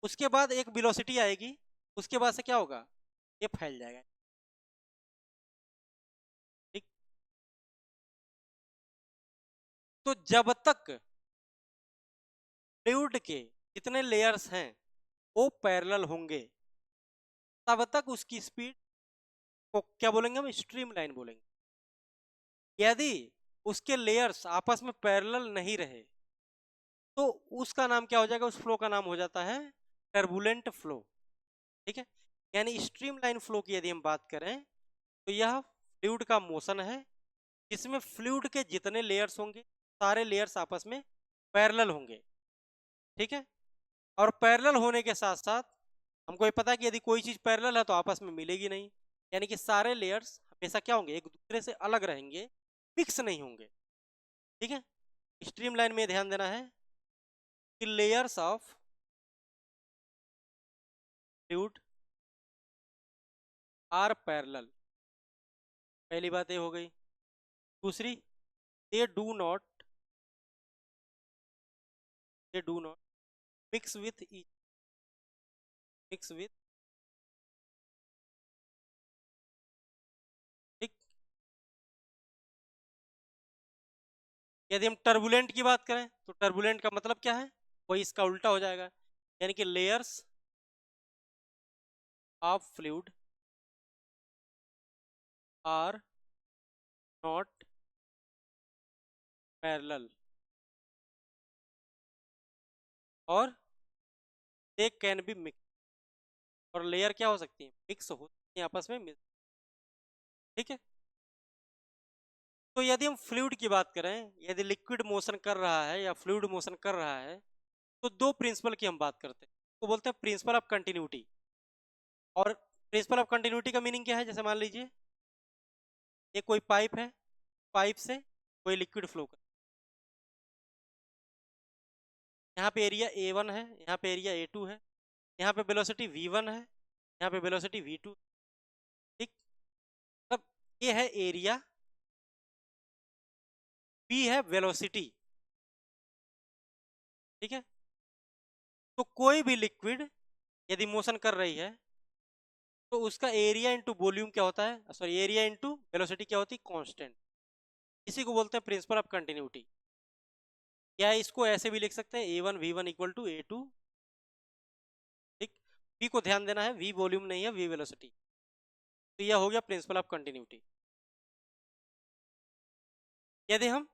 उसके बाद एक वेलोसिटी आएगी, उसके बाद से क्या होगा, ये फैल जाएगा, ठीक। तो जब तक फ्लूइड के जितने लेयर्स हैं वो पैरेलल होंगे, तब तक उसकी स्पीड को क्या बोलेंगे, हम स्ट्रीम लाइन बोलेंगे। यदि उसके लेयर्स आपस में पैरेलल नहीं रहे तो उसका नाम क्या हो जाएगा, उस फ्लो का नाम हो जाता है टर्बुलेंट फ्लो, ठीक है। यानी स्ट्रीम लाइन फ्लो की यदि हम बात करें तो यह फ्लूइड का मोशन है जिसमें फ्लूइड के जितने लेयर्स होंगे सारे लेयर्स आपस में पैरेलल होंगे, ठीक है। और पैरेलल होने के साथ साथ हमको ये पता है कि यदि कोई चीज पैरेलल है तो आपस में मिलेगी नहीं, यानी कि सारे लेयर्स हमेशा क्या होंगे, एक दूसरे से अलग रहेंगे, मिक्स नहीं होंगे, ठीक है। स्ट्रीम लाइन में ध्यान देना है कि layers of fluid are parallel, पहली बात ये हो गई। दूसरी, they do not they do not mix with mix with, ठीक। यदि हम टर्बुलेंट की बात करें तो टर्बुलेंट का मतलब क्या है, वही इसका उल्टा हो जाएगा, यानी कि layers of fluid are not parallel और दे कैन बी मिक्स, और लेयर क्या हो सकती है, मिक्स हो सकती है, आपस में मिल, ठीक है। तो यदि हम फ्लूइड की बात करें, यदि लिक्विड मोशन कर रहा है या फ्लूइड मोशन कर रहा है तो दो प्रिंसिपल की हम बात करते हैं, तो बोलते हैं प्रिंसिपल ऑफ कंटिन्यूटी। और प्रिंसिपल ऑफ कंटिन्यूटी का मीनिंग क्या है, जैसे मान लीजिए ये कोई पाइप है, पाइप से कोई लिक्विड फ्लो कर, यहाँ पे एरिया A1 है, यहाँ पे एरिया A2 है, यहाँ पे वेलोसिटी V1 है, यहाँ पे वेलोसिटी V2, ठीक। तब ये है एरिया, V है वेलोसिटी, ठीक है। तो कोई भी लिक्विड यदि मोशन कर रही है तो उसका एरिया इंटू वॉल्यूम क्या होता है, सॉरी एरिया इंटू वेलोसिटी क्या होती है, कांस्टेंट। इसी को बोलते हैं प्रिंसिपल ऑफ कंटिन्यूटी। या इसको ऐसे भी लिख सकते हैं A1 V1 equal to A2, ठीक। V को ध्यान देना है, V वॉल्यूम नहीं है, V वेलोसिटी। तो यह हो गया प्रिंसिपल ऑफ कंटिन्यूटी। यदि हम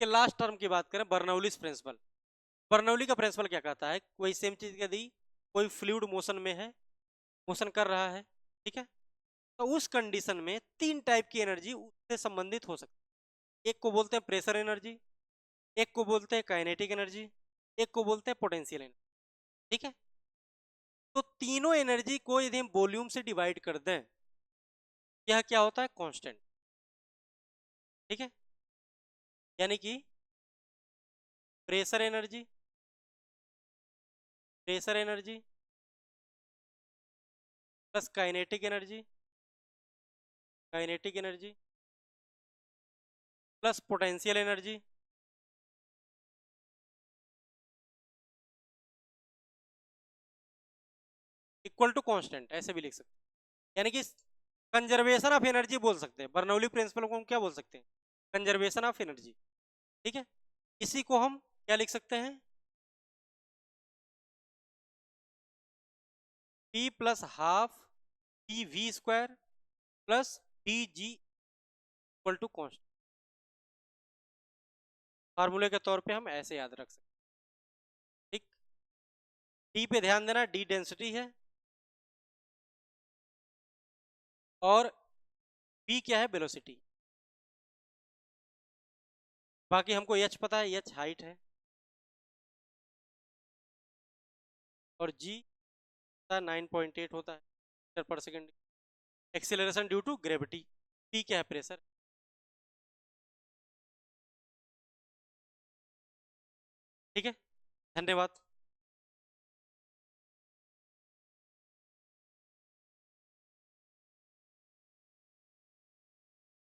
के लास्ट टर्म की बात करें, बर्नौलीज प्रिंसिपल, बर्नौली का प्रिंसिपल क्या कहता है, वही सेम चीज यदि कोई फ्लूइड मोशन में है, मोशन कर रहा है, ठीक है, तो उस कंडीशन में तीन टाइप की एनर्जी उससे संबंधित हो सकती है। एक को बोलते हैं प्रेशर एनर्जी, एक को बोलते हैं काइनेटिक एनर्जी, एक को बोलते हैं पोटेंशियल एनर्जी, ठीक है। तो तीनों एनर्जी को यदि हम वॉल्यूम से डिवाइड कर दें, यह क्या होता है, कांस्टेंट, ठीक है। यानी कि pressure energy, pressure energy plus kinetic energy, kinetic energy plus potential energy equal to constant, ऐसे भी लिख सकते हैं। यानी कि कंजर्वेशन ऑफ एनर्जी बोल सकते हैं, बर्नौली प्रिंसिपल को हम क्या बोल सकते हैं, कंजर्वेशन ऑफ एनर्जी, ठीक है। इसी को हम क्या लिख सकते हैं, P plus half PV² plus DG equal to constant. फार्मूले के तौर पे हम ऐसे याद रख सकते हैं, ठीक। D पे ध्यान देना, D डेंसिटी है, और v क्या है, वेलोसिटी। बाकी हमको h पता है, h हाइट है, और g 9.8 होता है metre per second. Acceleration due to gravity, p क्या है, प्रेशर। ठीक है, धन्यवाद।